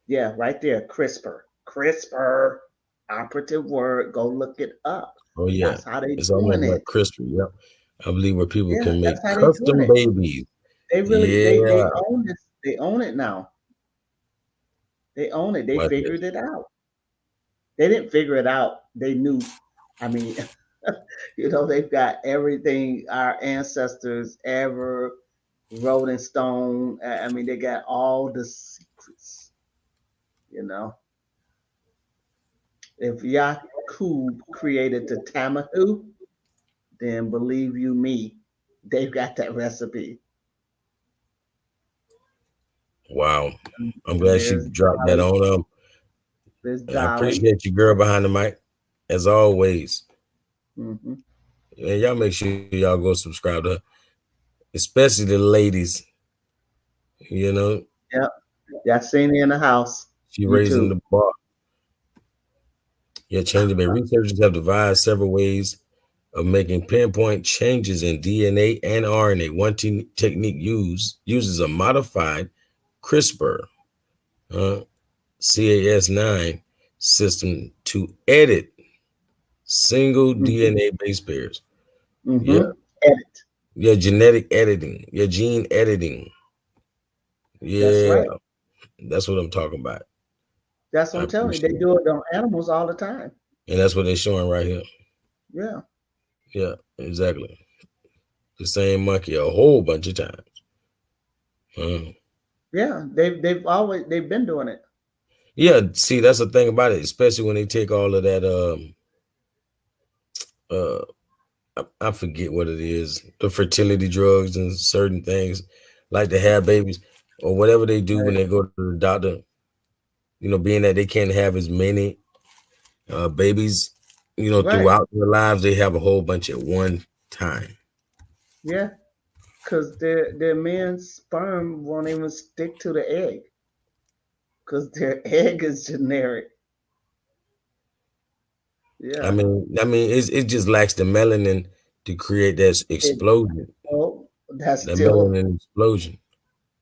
Speaker 2: Yeah, right there. CRISPR, CRISPR, operative word. Go look it up.
Speaker 3: oh yeah,
Speaker 2: That's how they
Speaker 3: it's
Speaker 2: doing
Speaker 3: almost
Speaker 2: it.
Speaker 3: like crispy. Yep, I believe where people
Speaker 2: Yeah,
Speaker 3: can
Speaker 2: that's
Speaker 3: make
Speaker 2: how they doing
Speaker 3: custom
Speaker 2: it.
Speaker 3: babies.
Speaker 2: They really they
Speaker 3: Yeah,
Speaker 2: own this. They own it now. They own it. They
Speaker 3: watch this.
Speaker 2: figured it out. They didn't figure it out. They knew. I mean, they've got everything our ancestors ever wrote in stone. I mean, they got all the secrets. You know, if Yakub created the Tamahu, then believe you me, they've got that recipe.
Speaker 3: Wow, I'm
Speaker 2: And
Speaker 3: glad she
Speaker 2: there's
Speaker 3: dropped that
Speaker 2: Dolly.
Speaker 3: on
Speaker 2: There's
Speaker 3: and I
Speaker 2: Dolly.
Speaker 3: appreciate you, girl, behind the mic, as always.
Speaker 2: Hmm.
Speaker 3: And y'all make sure y'all go subscribe to her, especially the ladies. You know,
Speaker 2: Yep. Y'all seen her in the house.
Speaker 3: she raising
Speaker 2: YouTube.
Speaker 3: the bar. Yeah, changing. But researchers have devised several ways of making pinpoint changes in DNA and RNA. One technique uses a modified CRISPR uh, Cas9 system to edit single
Speaker 2: Hmm.
Speaker 3: DNA base pairs. Yeah,
Speaker 2: Hmm. Edit.
Speaker 3: your genetic editing, your gene editing.
Speaker 2: That's
Speaker 3: Yeah,
Speaker 2: right.
Speaker 3: that's what I'm talking about.
Speaker 2: That's what
Speaker 3: I
Speaker 2: I'm telling you.
Speaker 3: appreciate
Speaker 2: They
Speaker 3: it.
Speaker 2: do it on animals all the time.
Speaker 3: And that's what they're showing right here.
Speaker 2: Yeah.
Speaker 3: Yeah, exactly. The same monkey a whole bunch of times.
Speaker 2: Yeah. They've been doing it.
Speaker 3: Yeah, see, that's the thing about it, especially when they take all of that uh I forget what it is, the fertility drugs and certain things, like to have babies or whatever they do when
Speaker 2: Right.
Speaker 3: they go to the doctor, being that they can't have as many babies,
Speaker 2: Right.
Speaker 3: throughout their lives, they have a whole bunch at one time.
Speaker 2: Yeah. Because their men's sperm won't even stick to the egg. Because their egg is generic.
Speaker 3: I
Speaker 2: Yeah.
Speaker 3: mean, it just lacks the melanin to create that
Speaker 2: It
Speaker 3: explosion,
Speaker 2: oh, that's
Speaker 3: that
Speaker 2: still
Speaker 3: melanin explosion.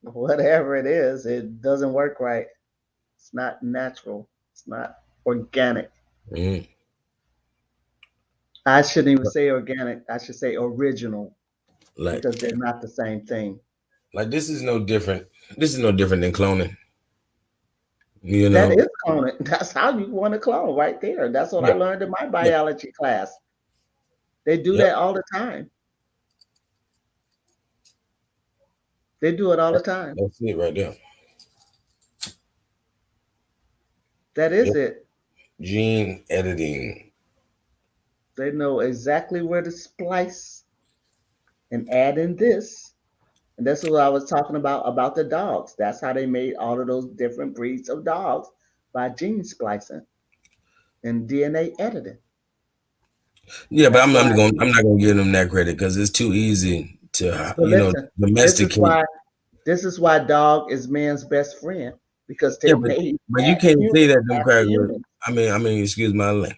Speaker 2: whatever it is, it doesn't work right. It's not natural. It's not organic.
Speaker 3: Mhm.
Speaker 2: I shouldn't even say organic. I should say original
Speaker 3: Like,
Speaker 2: because they're not the same thing.
Speaker 3: this is no different. This is no different than cloning. You
Speaker 2: That
Speaker 3: know.
Speaker 2: is cloning. That's how you want to clone right there. That's what I
Speaker 3: Yep.
Speaker 2: learned in my
Speaker 3: Yep.
Speaker 2: biology class. They do
Speaker 3: Yep.
Speaker 2: that all the time. They do it all the time.
Speaker 3: That's it right there.
Speaker 2: That is
Speaker 3: Yep.
Speaker 2: it.
Speaker 3: Gene editing.
Speaker 2: They know exactly where to splice and add in this. And that's what I was talking about the dogs. That's how they made all of those different breeds of dogs by gene splicing and DNA editing.
Speaker 3: Yeah, but
Speaker 2: That's why.
Speaker 3: I'm not gonna give them that credit because it's too easy to
Speaker 2: But listen, this is
Speaker 3: domesticate.
Speaker 2: why this is why dog is man's best friend because
Speaker 3: Yeah,
Speaker 2: they're made
Speaker 3: but you can't say that them
Speaker 2: after
Speaker 3: crackers.
Speaker 2: humans.
Speaker 3: Excuse my language,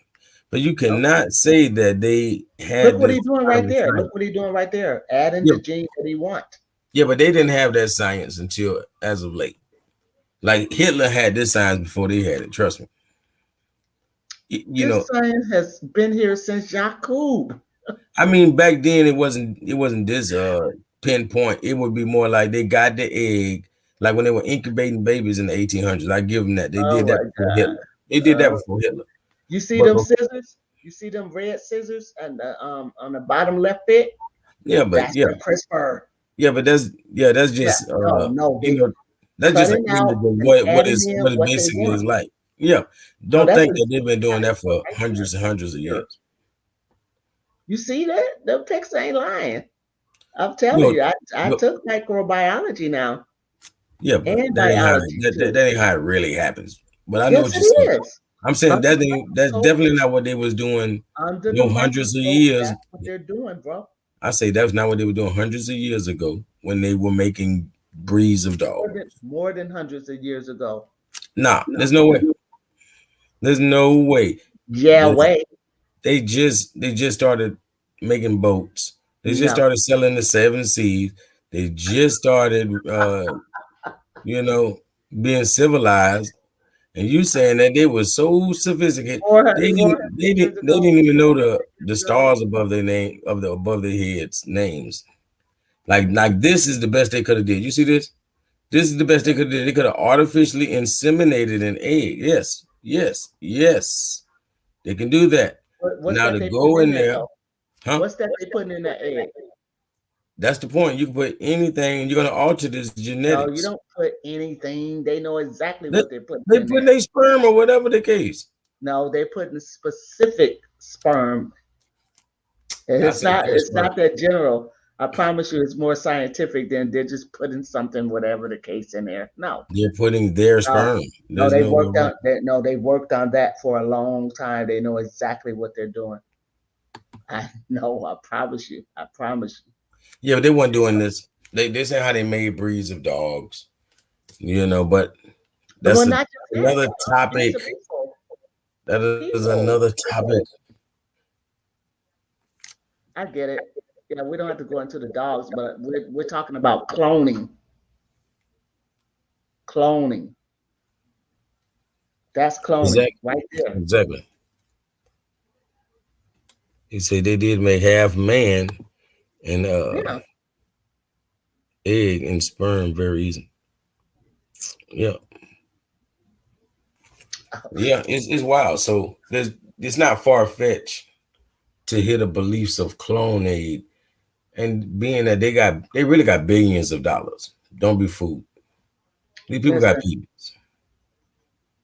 Speaker 3: but you
Speaker 2: Okay.
Speaker 3: cannot say that they
Speaker 2: Look
Speaker 3: had
Speaker 2: what
Speaker 3: this
Speaker 2: he's doing
Speaker 3: kind
Speaker 2: right
Speaker 3: of
Speaker 2: there.
Speaker 3: science.
Speaker 2: Look what he's doing right there. Adding
Speaker 3: Yeah,
Speaker 2: the gene that he wants.
Speaker 3: yeah, but they didn't have that science until as of late. Like Hitler had this science before they had it. Trust me. You know,
Speaker 2: This science has been here since Jacob.
Speaker 3: back then it wasn't this pinpoint. It would be more like they got the egg, like when they were incubating babies in the 1800s. I give them that. They
Speaker 2: Oh
Speaker 3: did that
Speaker 2: my
Speaker 3: before
Speaker 2: God.
Speaker 3: Hitler. They did that
Speaker 2: Uh,
Speaker 3: before Hitler.
Speaker 2: you see
Speaker 3: But
Speaker 2: them scissors? You see them red scissors and on the bottom left bit?
Speaker 3: yeah, but
Speaker 2: That's
Speaker 3: yeah,
Speaker 2: the CRISPR.
Speaker 3: yeah, but that's
Speaker 2: Yeah.
Speaker 3: just
Speaker 2: No,
Speaker 3: you
Speaker 2: they
Speaker 3: know, that's just an
Speaker 2: cutting
Speaker 3: image
Speaker 2: out
Speaker 3: of
Speaker 2: and
Speaker 3: what
Speaker 2: adding
Speaker 3: is
Speaker 2: in
Speaker 3: what it
Speaker 2: what they
Speaker 3: basically
Speaker 2: want.
Speaker 3: is like. Yeah.
Speaker 2: No,
Speaker 3: Don't
Speaker 2: that's
Speaker 3: think
Speaker 2: a
Speaker 3: that they've been doing that for
Speaker 2: right
Speaker 3: hundreds and hundreds of
Speaker 2: there.
Speaker 3: years.
Speaker 2: You see that? The pics ain't lying. I'm
Speaker 3: You
Speaker 2: telling
Speaker 3: know,
Speaker 2: you, I
Speaker 3: but
Speaker 2: took microbiology now
Speaker 3: yeah, but
Speaker 2: and
Speaker 3: that ain't how
Speaker 2: biology
Speaker 3: that
Speaker 2: too.
Speaker 3: ain't how it really happens. But I know
Speaker 2: Yes,
Speaker 3: what
Speaker 2: it
Speaker 3: you're saying.
Speaker 2: is.
Speaker 3: I'm saying
Speaker 2: Under
Speaker 3: that
Speaker 2: the
Speaker 3: ain't that's
Speaker 2: microscope,
Speaker 3: definitely not what they was doing,
Speaker 2: under the
Speaker 3: hundreds of
Speaker 2: microscope,
Speaker 3: years.
Speaker 2: that's what they're doing, bro.
Speaker 3: I say that's not what they were doing hundreds of years ago when they were making breeds of dogs.
Speaker 2: More than hundreds of years ago.
Speaker 3: Nah, there's no way. There's no way.
Speaker 2: Yeah, wait.
Speaker 3: They just started making boats. They just
Speaker 2: No.
Speaker 3: started selling the seven seas. They just started you know, being civilized. And you saying that they were so sophisticated,
Speaker 2: 400 years
Speaker 3: they
Speaker 2: ago.
Speaker 3: didn't even know
Speaker 2: 400
Speaker 3: the
Speaker 2: years ago.
Speaker 3: stars above their name of the above their heads names. Like this is the best they could have did. You see this? This is the best they could have did. They could have artificially inseminated an egg. Yes, yes, yes. They can do that.
Speaker 2: What's
Speaker 3: Now
Speaker 2: that
Speaker 3: to
Speaker 2: they putting
Speaker 3: go
Speaker 2: in
Speaker 3: in
Speaker 2: there
Speaker 3: there,
Speaker 2: though?
Speaker 3: huh?
Speaker 2: What's that they putting in that egg?
Speaker 3: That's the point. You can put anything, and you're gonna alter this
Speaker 2: No, you
Speaker 3: genetics.
Speaker 2: don't put anything. They know exactly
Speaker 3: They,
Speaker 2: what they're putting
Speaker 3: they
Speaker 2: in
Speaker 3: put
Speaker 2: there.
Speaker 3: their sperm or whatever the case.
Speaker 2: No, they're putting specific sperm. And
Speaker 3: I
Speaker 2: it's
Speaker 3: say
Speaker 2: not
Speaker 3: their
Speaker 2: it's
Speaker 3: sperm.
Speaker 2: not that general. I promise you it's more scientific than they're just putting something, whatever the case in there. No.
Speaker 3: They're putting their
Speaker 2: No.
Speaker 3: sperm.
Speaker 2: No,
Speaker 3: There's no way around.
Speaker 2: they worked on that for a long time. They know exactly what they're doing. I know, I promise you. I promise you.
Speaker 3: Yeah, but they weren't doing this. They say how they made breeds of dogs, but
Speaker 2: Well,
Speaker 3: that's
Speaker 2: not just that.
Speaker 3: another
Speaker 2: Breeds
Speaker 3: topic.
Speaker 2: of people.
Speaker 3: That is
Speaker 2: People.
Speaker 3: another topic.
Speaker 2: I get it. Yeah, we don't have to go into the dogs, but we're talking about cloning. Cloning. That's cloning
Speaker 3: Exactly.
Speaker 2: right there.
Speaker 3: Exactly. He said they did make half man and
Speaker 2: Yeah.
Speaker 3: egg and sperm very easy. Yeah. Yeah, it's wild. So it's not far fetched to hear the beliefs of clone aid, and being that they really got billions of dollars. Don't be fooled. These people got
Speaker 2: Listen,
Speaker 3: billions.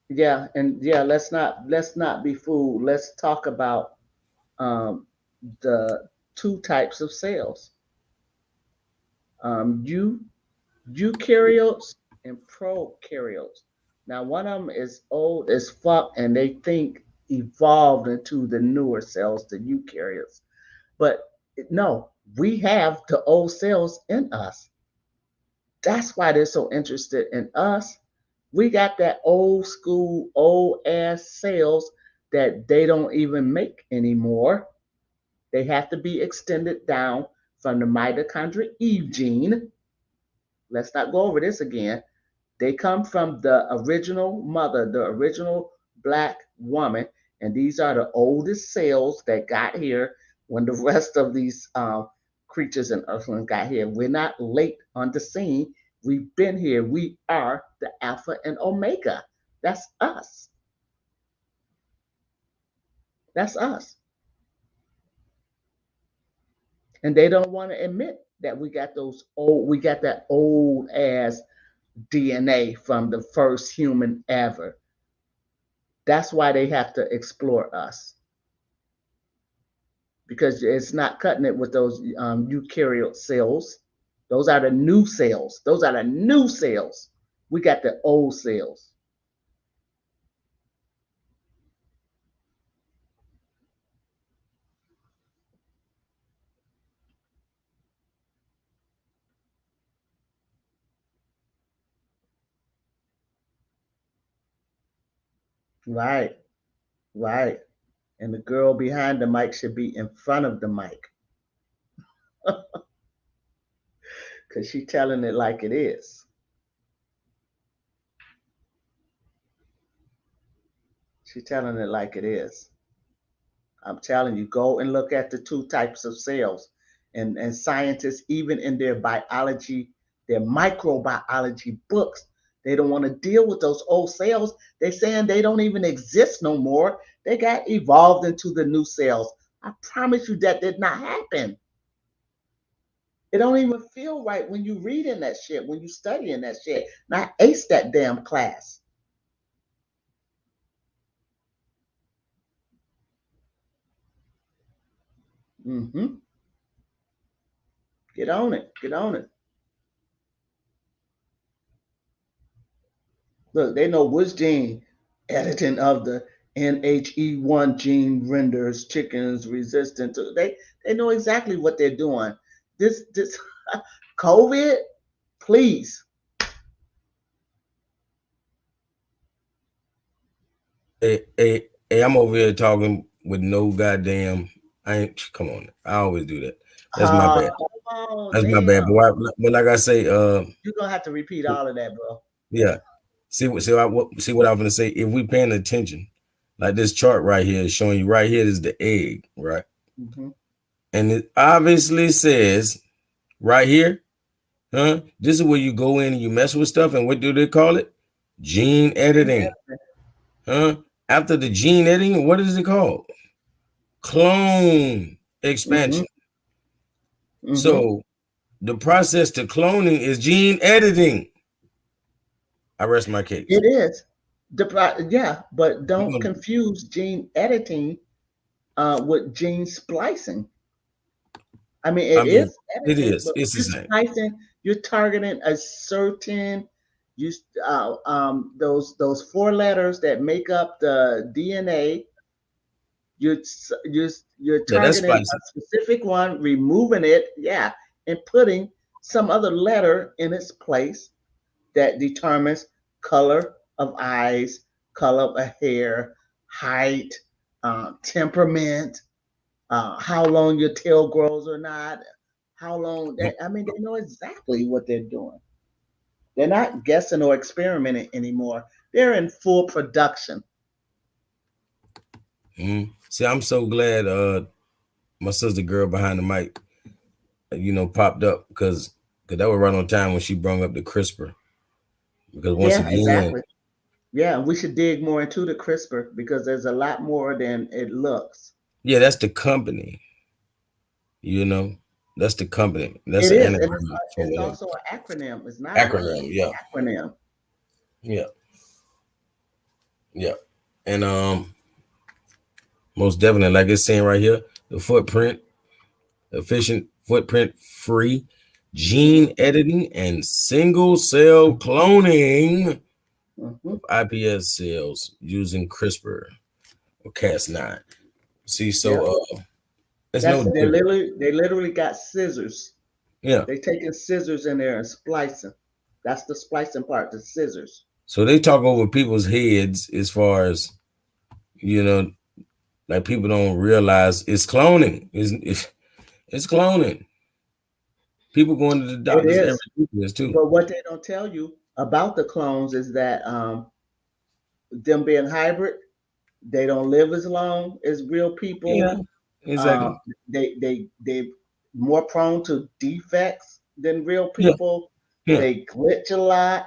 Speaker 2: yeah, and yeah, let's not be fooled. Let's talk about um, the two types of cells: you eukaryotes and prokaryotes. Now, one of them is old as fuck, and they think evolved into the newer cells, the eukaryotes. But no, we have the old cells in us. That's why they're so interested in us. We got that old school, old ass cells that they don't even make anymore. They have to be extended down from the mitochondria Eve gene. Let's not go over this again. They come from the original mother, the original black woman, and these are the oldest cells that got here when the rest of these creatures and earthlings got here. We're not late on the scene. We've been here. We are the Alpha and Omega. That's us. That's us. And they don't want to admit that we got that old ass DNA from the first human ever. That's why they have to explore us, because it's not cutting it with those eukaryote cells. Those are the new cells. Those are the new cells. We got the old cells. Right, right. And the girl behind the mic should be in front of the mic because she's telling it like it is. She's telling it like it is. I'm telling you, go and look at the two types of cells. And scientists, even in their biology, their microbiology books, they don't want to deal with those old cells. They're saying they don't even exist no more. They got evolved into the new cells. I promise you that did not happen. It don't even feel right when you reading that shit, when you studying that shit. And I aced that damn class. Mm-hmm. Get on it. Get on it. Look, they know which gene editing of the NHE1 gene renders chickens resistant to. They know exactly what they're doing. This COVID, please.
Speaker 3: Hey, I'm over here talking with no goddamn. I ain't. Come on. I always do that. That's my bad.
Speaker 2: Come on,
Speaker 3: That's my
Speaker 2: damn.
Speaker 3: bad. But like I say,
Speaker 2: You're gonna have to repeat all of that, bro.
Speaker 3: yeah. See what I'm gonna say. If we paying attention, like this chart right here is showing you right here is the egg, right?
Speaker 2: Mm-hmm.
Speaker 3: And it obviously says right here, huh? This is where you go in and you mess with stuff, and what do they call it? Gene editing, huh? After the gene editing, what is it called? Clone
Speaker 2: Mm-hmm.
Speaker 3: expansion.
Speaker 2: Mm-hmm.
Speaker 3: So the process to cloning is gene editing. I rest my case.
Speaker 2: It is. Yeah, but don't confuse gene editing with gene splicing. I mean,
Speaker 3: I
Speaker 2: it
Speaker 3: mean,
Speaker 2: is
Speaker 3: it
Speaker 2: editing,
Speaker 3: is.
Speaker 2: but
Speaker 3: It's the
Speaker 2: you're
Speaker 3: same.
Speaker 2: splicing, you're targeting a certain you those four letters that make up the DNA. You're you're you're
Speaker 3: Yeah, that's
Speaker 2: targeting a
Speaker 3: spicy.
Speaker 2: specific one, removing it, yeah, and putting some other letter in its place that determines color of eyes, color of hair, height, temperament, how long your tail grows or not, how long that, I mean, they know exactly what they're doing. They're not guessing or experimenting anymore. They're in full production.
Speaker 3: See, I'm so glad my sister girl behind the mic, popped up because that was right on time when she brought up the CRISPR. Because once
Speaker 2: Yeah,
Speaker 3: again,
Speaker 2: exactly. Yeah, we should dig more into the CRISPR because there's a lot more than it looks.
Speaker 3: Yeah, that's the company. You know, that's the company. That's
Speaker 2: It
Speaker 3: an
Speaker 2: is, and
Speaker 3: anagram for
Speaker 2: it's
Speaker 3: whatever
Speaker 2: also an acronym. It's not a word;
Speaker 3: acronym.
Speaker 2: it's
Speaker 3: Yeah,
Speaker 2: an acronym.
Speaker 3: yeah, yeah. And most definitely, like it's saying right here, the footprint, efficient, footprint free,
Speaker 2: Hmm.
Speaker 3: gene editing, and single cell cloning
Speaker 2: Hmm.
Speaker 3: of iPS cells using CRISPR or Cas9. See,
Speaker 2: Yeah,
Speaker 3: so it's
Speaker 2: that's
Speaker 3: no
Speaker 2: it.
Speaker 3: different.
Speaker 2: They literally got scissors.
Speaker 3: Yeah.
Speaker 2: They taking scissors in there and splicing. That's the splicing part, the scissors.
Speaker 3: So they talk over people's heads as far as, you know, like people don't realize it's cloning. It's cloning. People going to the
Speaker 2: It
Speaker 3: doctors every
Speaker 2: is.
Speaker 3: week this too.
Speaker 2: But what they don't tell you about the clones is that them being hybrid, they don't live as long as real
Speaker 3: Yeah,
Speaker 2: people. Uh,
Speaker 3: exactly.
Speaker 2: they more prone to defects than real
Speaker 3: Yeah,
Speaker 2: people.
Speaker 3: yeah.
Speaker 2: They glitch a lot.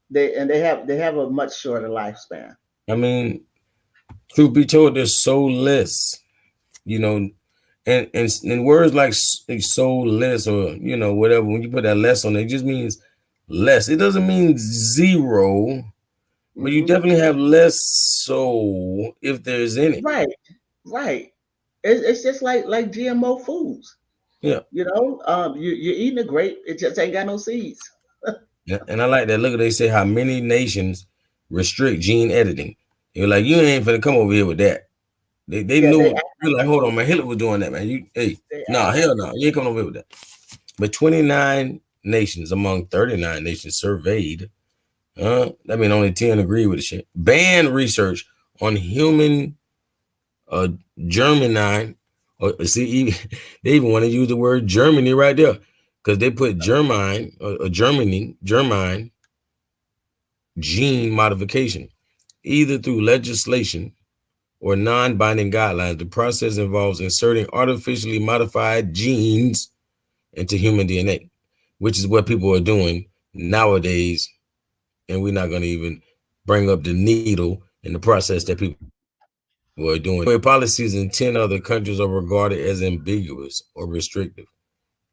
Speaker 2: They have a much shorter lifespan.
Speaker 3: I mean, truth be told, they're soulless. You know, and words like soulless or whatever. When you put that less on it, it just means less. It doesn't mean zero, but you
Speaker 2: Hmm.
Speaker 3: definitely have less soul if there's any.
Speaker 2: Right, right. It's just like GMO foods.
Speaker 3: Yeah.
Speaker 2: You're eating a grape, it just ain't got no seeds.
Speaker 3: Yeah, and I like that. Look at they say how many nations restrict gene editing. You're like, you ain't finna come over here with that. They
Speaker 2: Yeah, they
Speaker 3: knew.
Speaker 2: act
Speaker 3: You're
Speaker 2: like
Speaker 3: like,
Speaker 2: they
Speaker 3: hold
Speaker 2: do.
Speaker 3: on, man. Hitler was doing that, man.
Speaker 2: They
Speaker 3: Nah,
Speaker 2: act like
Speaker 3: hell no. You ain't coming over here with that. But 29 nations among 39 nations surveyed, I mean, only 10 agree with the shit. Banned research on human uh germline. Or see, they even want to use the word Germany right there because they put germine or germine gene modification either through legislation or non-binding guidelines. The process involves inserting artificially modified genes into human DNA, which is what people are doing nowadays. And we're not going to even bring up the needle in the process that people are doing. Where policies in 10 other countries are regarded as ambiguous or restrictive.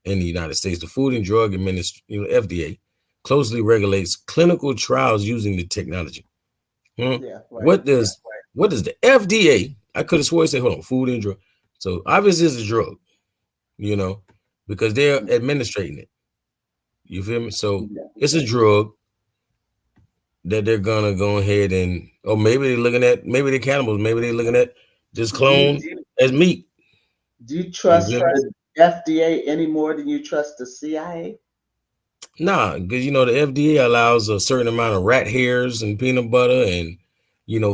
Speaker 3: In the United States, the Food and Drug Administration, FDA, closely regulates clinical trials using the technology. Hmm?
Speaker 2: yeah, right.
Speaker 3: What does the FDA? I could have swore it said, hold on, food and drug. So obviously it's a drug, you know, because they're administrating it. You feel me? So
Speaker 2: Yeah.
Speaker 3: it's a drug that they're gonna go ahead and, or maybe they're looking at, maybe they're cannibals, maybe they're looking at this
Speaker 2: Do you,
Speaker 3: clone
Speaker 2: do you
Speaker 3: as meat.
Speaker 2: do you
Speaker 3: You
Speaker 2: trust
Speaker 3: feel me?
Speaker 2: the FDA any more than you trust the CIA?
Speaker 3: Nah, because the FDA allows a certain amount of rat hairs and peanut butter and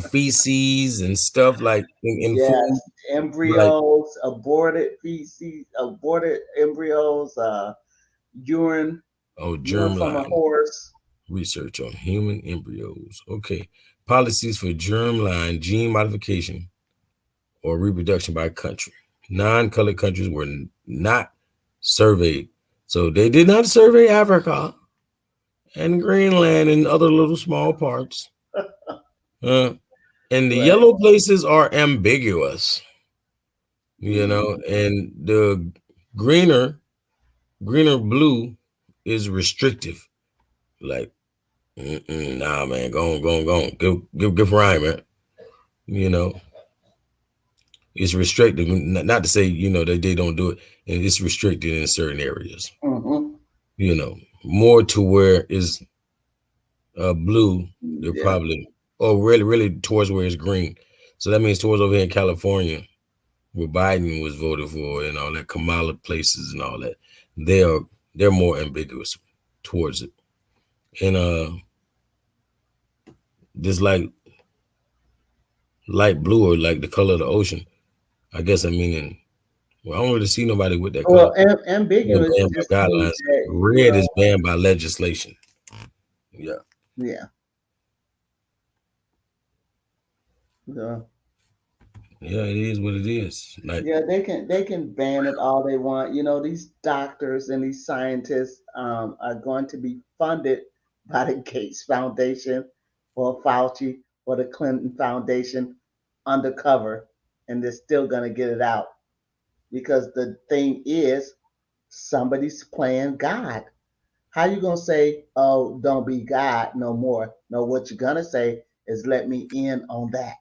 Speaker 3: feces and stuff like in food.
Speaker 2: Yes,
Speaker 3: Like,
Speaker 2: embryos, aborted feces, aborted embryos, urine,
Speaker 3: oh,
Speaker 2: from a
Speaker 3: germline.
Speaker 2: horse.
Speaker 3: Research on human embryos. Okay. Policies for germline gene modification or reproduction by country. Non-colored countries were not surveyed. So they did not survey Africa and Greenland and other little small parts. Uh, and the
Speaker 2: Right.
Speaker 3: yellow places are ambiguous,
Speaker 2: Hmm.
Speaker 3: and the greener, blue is restrictive. Like, nah, man, go on. Give Ryan, man. You know, it's restricted. Not to say that they don't do it, and it's restricted in certain areas.
Speaker 2: Hmm.
Speaker 3: More to where is blue. They're
Speaker 2: Yeah.
Speaker 3: probably, or really towards where it's green. So that means towards over here in California, where Biden was voted for, and all that Kamala places and all that. They're they're more ambiguous towards it, and just like light blue or like the color of the ocean. I guess I mean, well, I don't really see nobody with that color.
Speaker 2: Well,
Speaker 3: They're
Speaker 2: ambiguous
Speaker 3: banned
Speaker 2: just
Speaker 3: by
Speaker 2: means
Speaker 3: guidelines.
Speaker 2: that
Speaker 3: Red is banned by legislation. Yeah,
Speaker 2: yeah, yeah,
Speaker 3: yeah, it is what it is. Like,
Speaker 2: yeah. They can ban it all they want. These doctors and these scientists are going to be funded by the Gates Foundation or Fauci or the Clinton Foundation undercover, and they're still going to get it out because the thing is somebody's playing God. How you gonna say, "Oh, don't be God no more"? No, what you're gonna say is, "Let me in on that."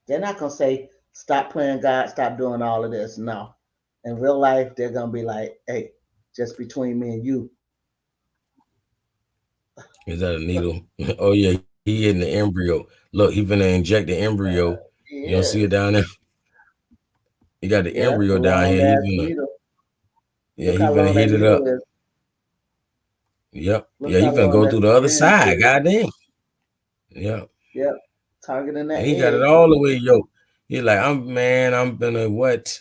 Speaker 2: They're not gonna say, "Stop playing God, stop doing all of this." No, in real life, they're gonna be like, "Hey, just between me and you."
Speaker 3: Is that a needle? Oh yeah, he in the embryo. Look, he finna inject the embryo. You don't see it
Speaker 2: Yes,
Speaker 3: down there? He got the
Speaker 2: yeah, it's a
Speaker 3: embryo down
Speaker 2: long
Speaker 3: here. He
Speaker 2: ass
Speaker 3: finna,
Speaker 2: needle.
Speaker 3: yeah,
Speaker 2: Look
Speaker 3: he
Speaker 2: how
Speaker 3: finna
Speaker 2: long that
Speaker 3: hit it
Speaker 2: needle
Speaker 3: up.
Speaker 2: is.
Speaker 3: Yep.
Speaker 2: Look
Speaker 3: Yeah, he
Speaker 2: how
Speaker 3: finna
Speaker 2: long
Speaker 3: go
Speaker 2: that
Speaker 3: through the other
Speaker 2: syringe
Speaker 3: side.
Speaker 2: is.
Speaker 3: Goddamn. Yeah.
Speaker 2: Yep, targeting
Speaker 3: And
Speaker 2: that
Speaker 3: he got it
Speaker 2: egg.
Speaker 3: all the way yoked. He like, I'm gonna what?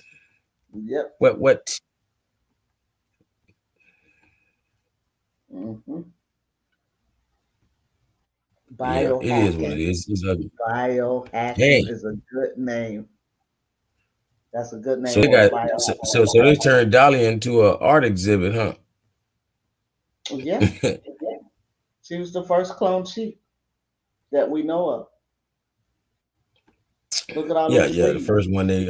Speaker 2: Yep.
Speaker 3: What?
Speaker 2: Mm-hmm.
Speaker 3: Yeah, it is what it
Speaker 2: Biohacking.
Speaker 3: is. It's ugly.
Speaker 2: Biohacking
Speaker 3: Hey,
Speaker 2: is a good name. That's a good
Speaker 3: so
Speaker 2: name
Speaker 3: they
Speaker 2: for a
Speaker 3: got
Speaker 2: biohacker.
Speaker 3: so they turned Dolly into an art exhibit, huh?
Speaker 2: Yeah, she was the first clone sheep that we know of. Look at all
Speaker 3: Yeah,
Speaker 2: those
Speaker 3: yeah. The
Speaker 2: sleeves.
Speaker 3: first one they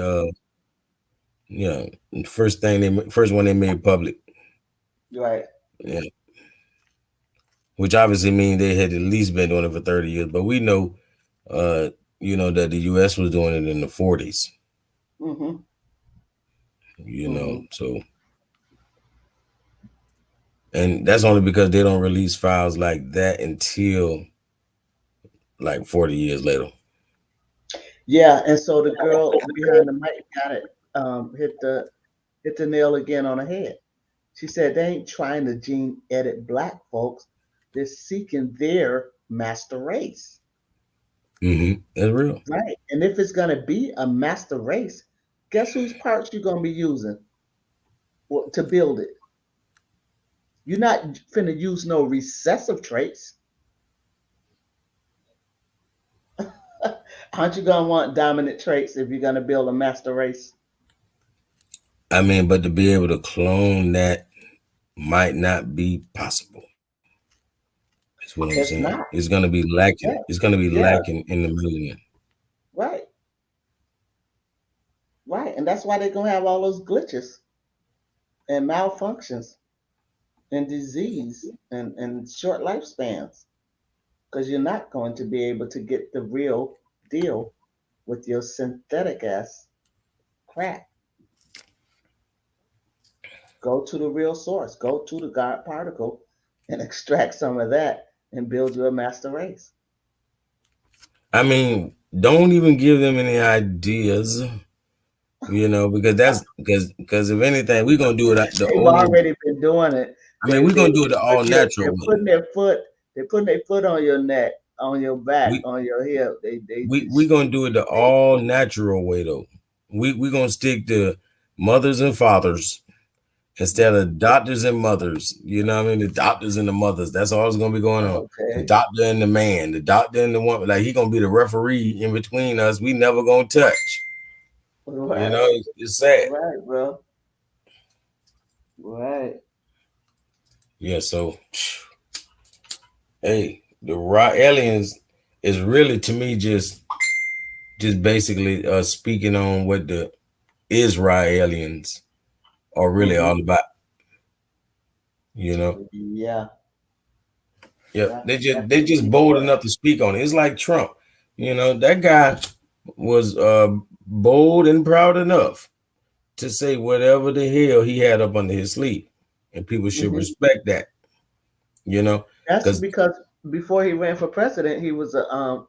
Speaker 3: yeah, first one they made public.
Speaker 2: Right.
Speaker 3: Yeah. Which obviously means they had at least been doing it for 30 years. But we know uh that the US was doing it in the 40s,
Speaker 2: Mm-hmm. Mm-hmm.
Speaker 3: so and that's only because they don't release files like that until like 40 years later.
Speaker 2: Yeah, and so the girl behind the mic got it. Hit the nail again on the head. She said they ain't trying to gene edit black folks. They're seeking their master race.
Speaker 3: That's real.
Speaker 2: Right. And if it's gonna be a master race, guess whose parts you're gonna be using to build it? You're not finna use no recessive traits. Aren't you gonna want dominant traits if you're gonna build a master race?
Speaker 3: I mean, but to be able to clone that might not be possible. That's what I'm
Speaker 2: It's
Speaker 3: saying.
Speaker 2: not.
Speaker 3: It's gonna be lacking.
Speaker 2: Yeah,
Speaker 3: It's gonna be
Speaker 2: yeah,
Speaker 3: lacking in the melanin.
Speaker 2: right, right. And that's why they're gonna have all those glitches and malfunctions and disease and short lifespans. Because you're not going to be able to get the real deal with your synthetic ass crap. Go to the real source. Go to the God particle and extract some of that and build you a master race.
Speaker 3: I mean, don't even give them any ideas, because that's because if anything, we're gonna do it the
Speaker 2: They've
Speaker 3: old.
Speaker 2: already been doing it.
Speaker 3: I mean, we're gonna do it the all natural
Speaker 2: They're
Speaker 3: way.
Speaker 2: putting their foot. They're putting their foot on your neck, on your back,
Speaker 3: We
Speaker 2: on your hip. They
Speaker 3: we gonna do it the all natural way though. We gonna stick to mothers and fathers instead of doctors and mothers. You know what I mean? The doctors and the mothers. That's all that's gonna be going on. The
Speaker 2: okay.
Speaker 3: doctor and the man, the doctor and the woman. Like he gonna be the referee in between us. We never gonna touch.
Speaker 2: Right,
Speaker 3: It's sad.
Speaker 2: right, bro. Right.
Speaker 3: Yeah. So, hey, the Raellians is really to me just basically speaking on what the Israelians are really
Speaker 2: Mm-hmm.
Speaker 3: all about. You know.
Speaker 2: Yeah.
Speaker 3: Yep.
Speaker 2: Yeah.
Speaker 3: They just bold enough to speak on it. It's like Trump. That guy was bold and proud enough to say whatever the hell he had up under his sleeve. And people should
Speaker 2: Mm-hmm.
Speaker 3: respect that,
Speaker 2: That's
Speaker 3: because
Speaker 2: because before he ran for president, he was a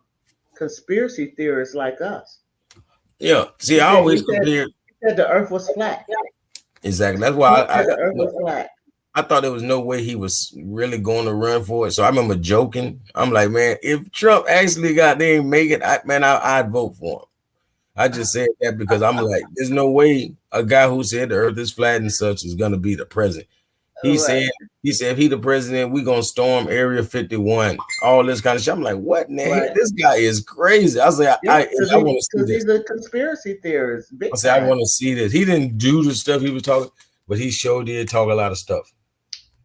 Speaker 2: conspiracy theorist like us.
Speaker 3: yeah. See,
Speaker 2: He
Speaker 3: I
Speaker 2: said
Speaker 3: always compare
Speaker 2: the Earth was flat.
Speaker 3: exactly. That's why
Speaker 2: Trump
Speaker 3: I
Speaker 2: said the Earth was flat.
Speaker 3: I thought there was no way he was really going to run for it. So I remember joking. I'm like, man, if Trump actually got there and make it, I'd vote for him. I just said that because I'm like, there's no way a guy who said the earth is flat and such is gonna be the president. He
Speaker 2: Right.
Speaker 3: said, he said if he the president, we gonna storm Area 51, all this kind of shit. I'm like, what in the hell?
Speaker 2: Right.
Speaker 3: This guy is crazy. I say,
Speaker 2: Yeah,
Speaker 3: I want to see
Speaker 2: because
Speaker 3: this.
Speaker 2: he's a conspiracy theorist,
Speaker 3: I
Speaker 2: big
Speaker 3: say, I
Speaker 2: time.
Speaker 3: want to see this. He didn't do the stuff he was talking, but he sure did talk a lot of stuff.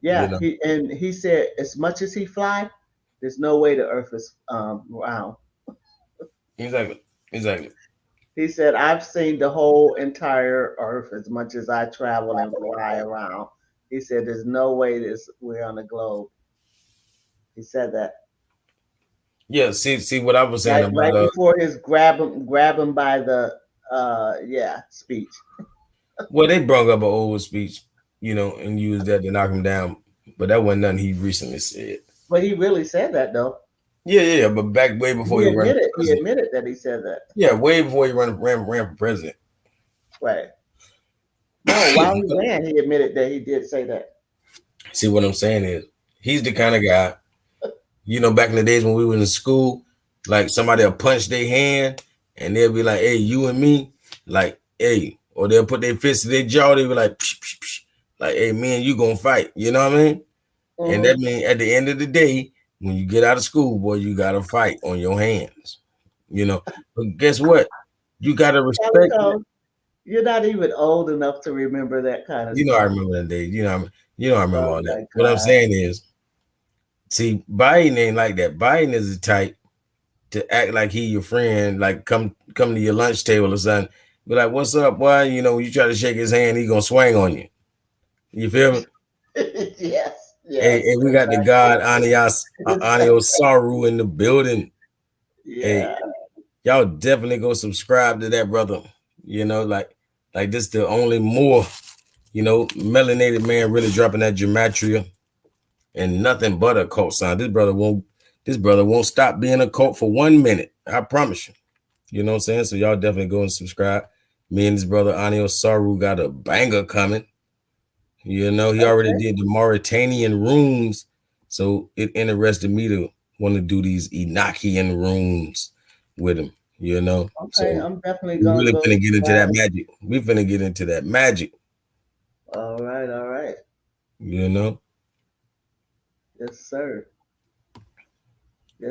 Speaker 3: You
Speaker 2: Yeah,
Speaker 3: know,
Speaker 2: he said as much as he fly, there's no way the Earth is round.
Speaker 3: exactly, exactly.
Speaker 2: He said I've seen the whole entire Earth as much as I travel and fly around. He said there's no way this we're on a globe. He said that
Speaker 3: Yeah, see what I was saying
Speaker 2: right
Speaker 3: about
Speaker 2: before his grab him by the speech.
Speaker 3: well, they brought up an old speech, and used that to knock him down, but that wasn't nothing he recently said.
Speaker 2: But he really said that though.
Speaker 3: Yeah, but back way before he ran for
Speaker 2: He
Speaker 3: president.
Speaker 2: admitted that he said that.
Speaker 3: Yeah, way before he ran for president.
Speaker 2: Right. No, while he ran, he admitted that he did say that.
Speaker 3: See what I'm saying is he's the kind of guy, back in the days when we were in school, like somebody'll punch their hand and they'll be like, hey, you and me, like, hey, or they'll put their fist to their jaw, they'll be like, psh, psh, psh. Like, hey, me and you gonna fight, you know what I mean?
Speaker 2: Mm-hmm.
Speaker 3: And that means at the end of the day, when you get out of school, boy, you gotta fight on your hands, But guess what? You gotta respect it.
Speaker 2: You're not even old enough to remember that kind of
Speaker 3: I
Speaker 2: stuff.
Speaker 3: remember that day. I remember all that.
Speaker 2: God.
Speaker 3: What I'm saying is, see, Biden ain't like that. Biden is the type to act like he your friend, like come to your lunch table or something. Be like, what's up, boy? You try to shake his hand, he gonna swing on you. You feel me?
Speaker 2: Yes.
Speaker 3: Hey, we got the God Anio Saru in the building.
Speaker 2: Yeah.
Speaker 3: Hey, y'all definitely go subscribe to that brother. Like this the only more, melanated man really dropping that gematria and nothing but a cult sign. This brother won't stop being a cult for 1 minute. I promise you. You know what I'm saying? So y'all definitely go and subscribe. Me and his brother Anio Saru got a banger coming. He already did the Mauritanian runes. So it interested me to want to do these Enochian runes with him,
Speaker 2: Okay,
Speaker 3: so
Speaker 2: I'm definitely going
Speaker 3: to really finna get into that magic. We finna get into that magic.
Speaker 2: All right.
Speaker 3: Yes,
Speaker 2: sir.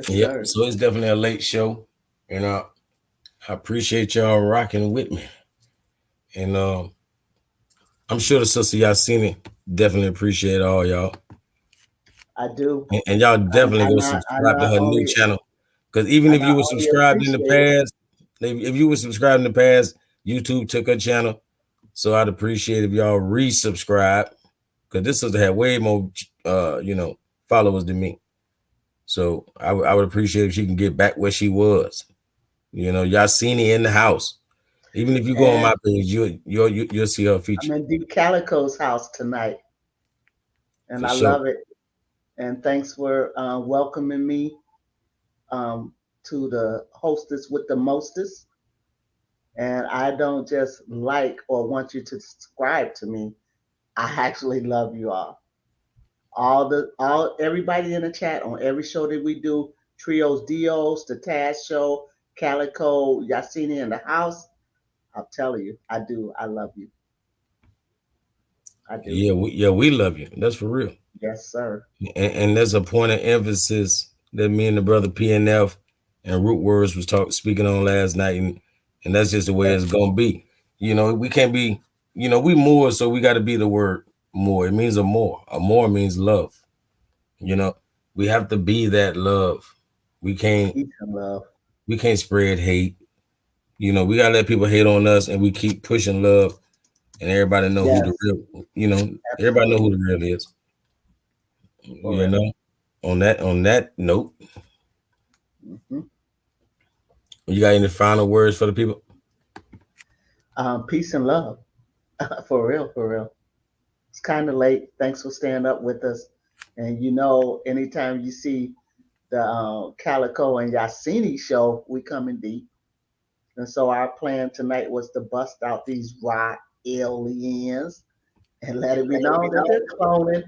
Speaker 3: Yeah, so it's definitely a late show. And I appreciate y'all rocking with me. And I'm sure the sister Yasini definitely appreciate all y'all.
Speaker 2: I do.
Speaker 3: And y'all definitely go subscribe to her new channel. Because even if you were subscribed in the past, YouTube took her channel. So I'd appreciate if y'all resubscribe. Because this sister had way more followers than me. So I would appreciate if she can get back where she was. Yasini in the house. Even if you go on my page, you'll see her feature.
Speaker 2: I'm in Deep Calico's house tonight, and I love it. And thanks for welcoming me to the hostess with the mostest. And I don't just like or want you to subscribe to me. I actually love you all. Everybody in the chat on every show that we do, Trios Dios, the Taz Show, Calico, Yasini in the house. I'll tell you, I do. I love you. I do.
Speaker 3: Yeah, we love you. That's for real.
Speaker 2: Yes, sir.
Speaker 3: And there's a point of emphasis that me and the brother PNF and Root Words was speaking on last night, and that's just the way it's gonna be. We can't be, we more, so we got to be the word more. It means a more. A more means love. We have to be that love. We can't spread hate. We gotta let people hate on us, and we keep pushing love, and everybody know who the real. Everybody know who the real is. On that note, you got any final words for the people?
Speaker 2: Peace and love. For real. It's kind of late. Thanks for staying up with us. And anytime you see the Calico and Yasini show, we come in deep. And so our plan tonight was to bust out these Raellians and let it be known that they're cloning.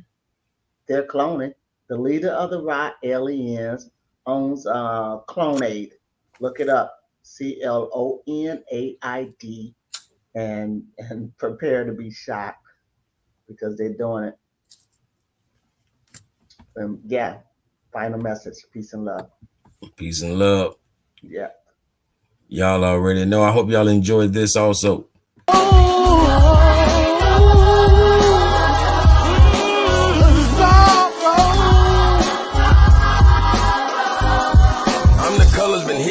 Speaker 2: They're cloning. The leader of the Raellians owns Clonaid. Look it up. CLONAID. And prepare to be shocked because they're doing it. Final message. Peace and love.
Speaker 3: Peace and love.
Speaker 2: Yeah.
Speaker 3: Y'all already know. I hope y'all enjoyed this also.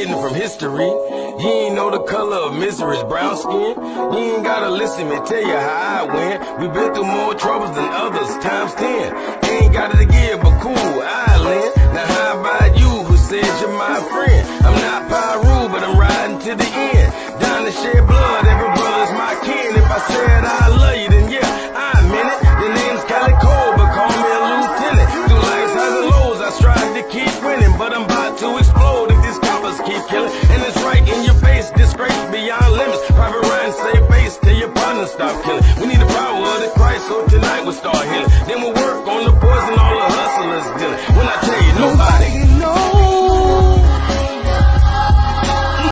Speaker 3: hidden from history. You ain't know the color of misery's brown skin. You ain't gotta listen me tell you how I win. We been through more troubles than others, times 10. Ain't got it again.